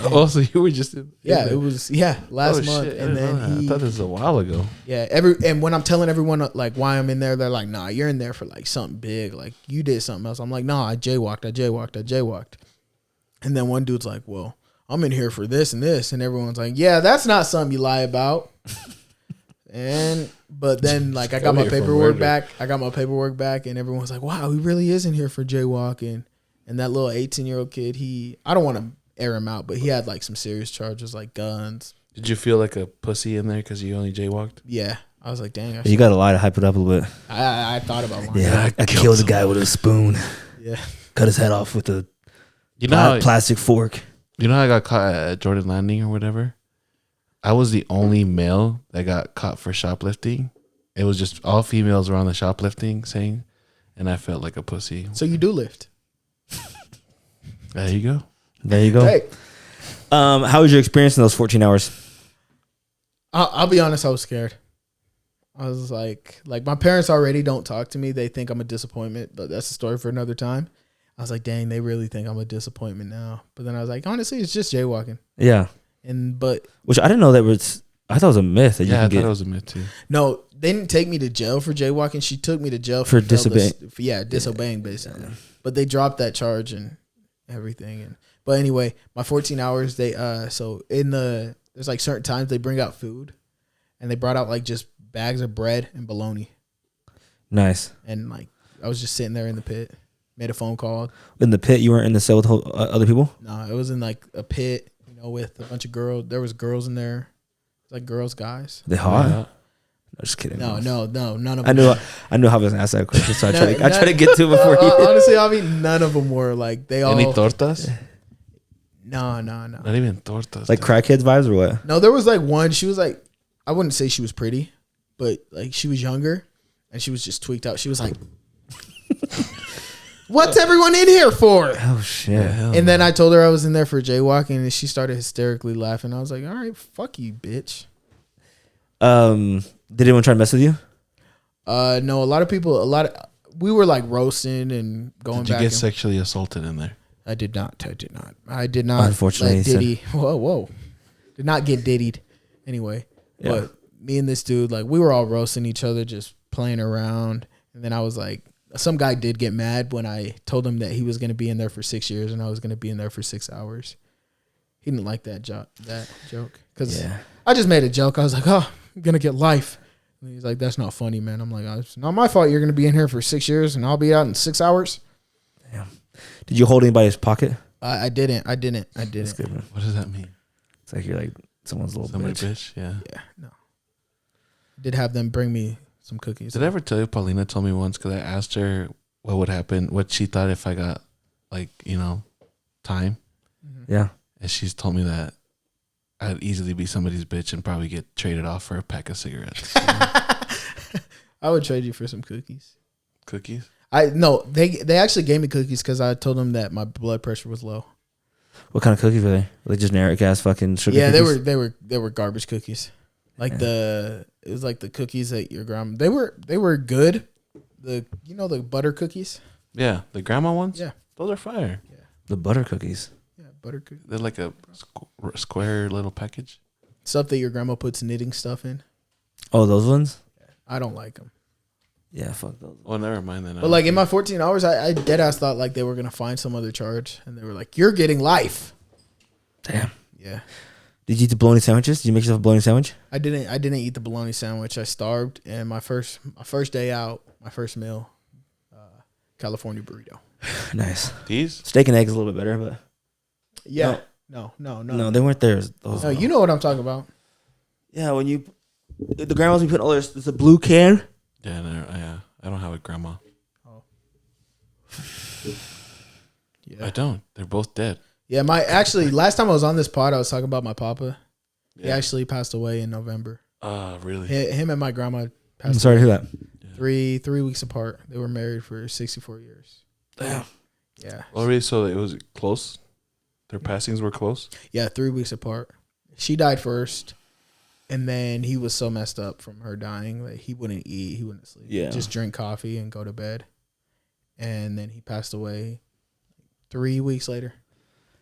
Oh, so you were just in it was last month. Shit. And then I thought this was a while ago. Yeah, and when I'm telling everyone like why I'm in there, they're like, nah, you're in there for like something big. Like you did something else. I'm like, nah, I jaywalked. And then one dude's like, well, I'm in here for this and this. And everyone's like, yeah, that's not something you lie about. But then like I got my paperwork back. And everyone's like, wow, he really is in here for jaywalking. And that little 18-year-old kid, I don't want to air him out, but he had like some serious charges like guns. Did you feel like a pussy in there because you only jaywalked? Yeah. I was like, dang. You got to lie to hype it up a little bit. I thought about lying. Yeah, I killed a guy with a spoon. Yeah. Cut his head off with a plastic fork. You know how I got caught at Jordan Landing or whatever? I was the only male that got caught for shoplifting. It was just all females were on the shoplifting saying, and I felt like a pussy. So you do lift. There you go. Hey. How was your experience in those 14 hours? I'll be honest, I was scared. I was like my parents already don't talk to me. They think I'm a disappointment, but that's a story for another time. I was like, dang, they really think I'm a disappointment now. But then I was like, honestly, it's just jaywalking. Yeah. Which I didn't know I thought it was a myth. That I thought it was a myth too. No, they didn't take me to jail for jaywalking. She took me to jail for disobeying. Disobeying basically. Yeah. But they dropped that charge and everything. But anyway, my 14 hours, there's like certain times they bring out food, and they brought out like just bags of bread and bologna. Nice. And like I was just sitting there in the pit, made a phone call. In the pit, you weren't in the cell with other people? No, it was in like a pit, with a bunch of girls. There was girls in there, like girls, guys. They hot? No, just kidding. No, none of them. I knew how I was gonna ask that question, so I tried to get to it before you. Honestly, I mean, none of them were like they all. Any tortas? No. Not even tortas. Like crackheads vibes or what? No, there was like one. She was like, I wouldn't say she was pretty, but like she was younger, and she was just tweaked out. She was like, What's everyone in here for? Oh shit. And then I told her I was in there for jaywalking, and she started hysterically laughing. I was like, all right, fuck you, bitch. Did anyone try to mess with you? No, we were like roasting and going back. Did you get sexually assaulted in there? I did not. Unfortunately, let Diddy. Whoa. Did not get diddied. Anyway, Yeah. but me and this dude, like, we were all roasting each other, just playing around. And then I was like, some guy did get mad when I told him that he was going to be in there for 6 years and I was going to be in there for 6 hours. He didn't like that joke because I just made a joke. I was like, oh, I'm going to get life. And he's like, that's not funny, man. I'm like, oh, it's not my fault. You're going to be in here for 6 years and I'll be out in 6 hours. Damn. Did you hold anybody's pocket? I didn't. That's good, man. What does that mean? It's like you're like someone's little Somebody bitch. bitch? Yeah. Yeah, no. Did have them bring me some cookies. Did I ever tell you Paulina told me once because I asked her what would happen, what she thought if I got, like, time? Yeah. And she's told me that I'd easily be somebody's bitch and probably get traded off for a pack of cigarettes. I would trade you for some cookies. Cookies? They actually gave me cookies because I told them that my blood pressure was low. What kind of cookies were they? Like just generic ass fucking sugar Yeah, cookies? they were garbage cookies. Like it was like the cookies that your grandma. They were good. The butter cookies. Yeah, the grandma ones? Yeah. Those are fire. Yeah. The butter cookies. Yeah, butter cookies. They're like a square little package. Stuff that your grandma puts knitting stuff in. Oh, those ones? I don't like them. Yeah, fuck those. Well, never mind then. But like in my 14 hours, I dead ass thought like they were gonna find some other charge, and they were like, "You're getting life." Damn. Yeah. Did you eat the bologna sandwiches? Did you make yourself a bologna sandwich? I didn't eat the bologna sandwich. I starved, and my first day out, my first meal, California burrito. Nice. These? Steak and eggs is a little bit better, but Yeah. No, No. they weren't there. Those. No, you know what I'm talking about. Yeah, when you the grandmas we put all this, it's a blue can. Yeah, no, I don't have a grandma. Oh. Yeah. I don't. They're both dead. Yeah, last time I was on this pod, I was talking about my papa. Yeah. He actually passed away in November. Really? Him and my grandma I'm passed sorry to hear that. 3 weeks apart. They were married for 64 years. Damn. Yeah. Oh, really? So it was close? Their passings were close? Yeah, 3 weeks apart. She died first, and then he was so messed up from her dying that he wouldn't eat, he wouldn't sleep. Yeah. Just drink coffee and go to bed. And then he passed away 3 weeks later.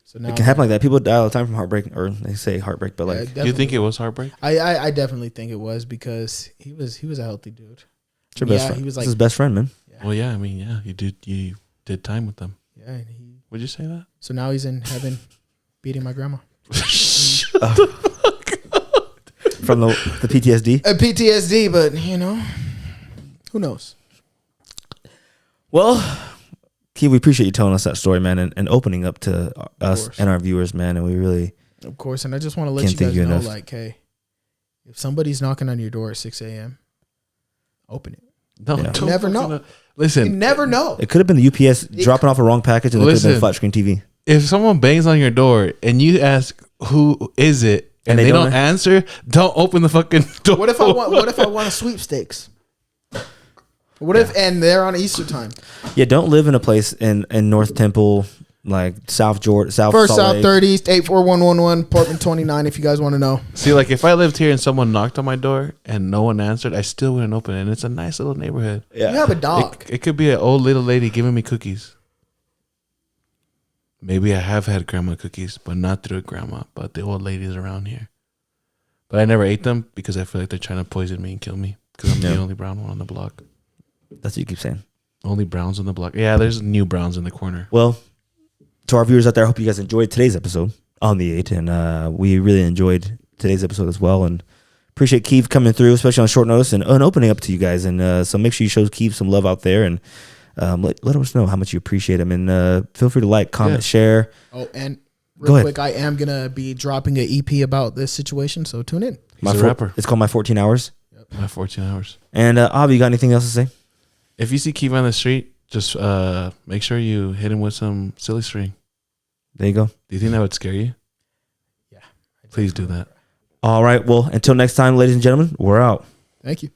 So now It can happen like that. People die all the time from heartbreak, or they say heartbreak, but like Do you think it was heartbreak? I definitely think it was because he was a healthy dude. it's your best friend. He was It's like, his best friend, man. Well, yeah. I mean, yeah. You did time with them. yeah. And Would you say that? so now he's in heaven, beating my grandma. From the PTSD. PTSD, but who knows? Well, Keev, we appreciate you telling us that story, man, and opening up to us course. and our viewers, man. And we really Of course, and I just want to let Can't you guys thank you know, enough. like, hey, if somebody's knocking on your door at 6 a.m., open it. No, Yeah. don't You never fucking know. Listen, You never know. it could have been the UPS dropping off a wrong package, and it could have been Listen. flat screen TV. if someone bangs on your door and you ask who is it and they don't answer, don't open the fucking door. What if I want a sweepstakes? What if and they're on Easter time? Yeah, don't live in a place in North Temple, like South Georgia, First Salt South Lake. 30, 84111, apartment 29. If you guys want to know, See, like if I lived here and someone knocked on my door and no one answered, I still wouldn't open it. And it's a nice little neighborhood. Yeah. you have a dog. It could be an old little lady giving me cookies. Maybe I have had grandma cookies, but not through a grandma, but the old ladies around here. But I never ate them because I feel like they're trying to poison me and kill me because I'm the only brown one on the block. That's what you keep saying. Only browns on the block. Yeah, there's new browns in the corner. Well, to our viewers out there, I hope you guys enjoyed today's episode on the 8, and we really enjoyed today's episode as well, and appreciate Keev coming through, especially on short notice, and opening up to you guys. And so make sure you show Keev some love out there, and let us know how much you appreciate him. And feel free to like, comment, share. Oh, and Go real ahead. quick, I am gonna be dropping an EP about this situation, so tune in. He's a rapper. It's called My 14 Hours. My 14 hours. And Avi, you got anything else to say? If you see Keev on the street, just make sure you hit him with some silly string. There you go. Do you think that would scare you? Yeah. Please do that. All right. Well, until next time, ladies and gentlemen, we're out. Thank you.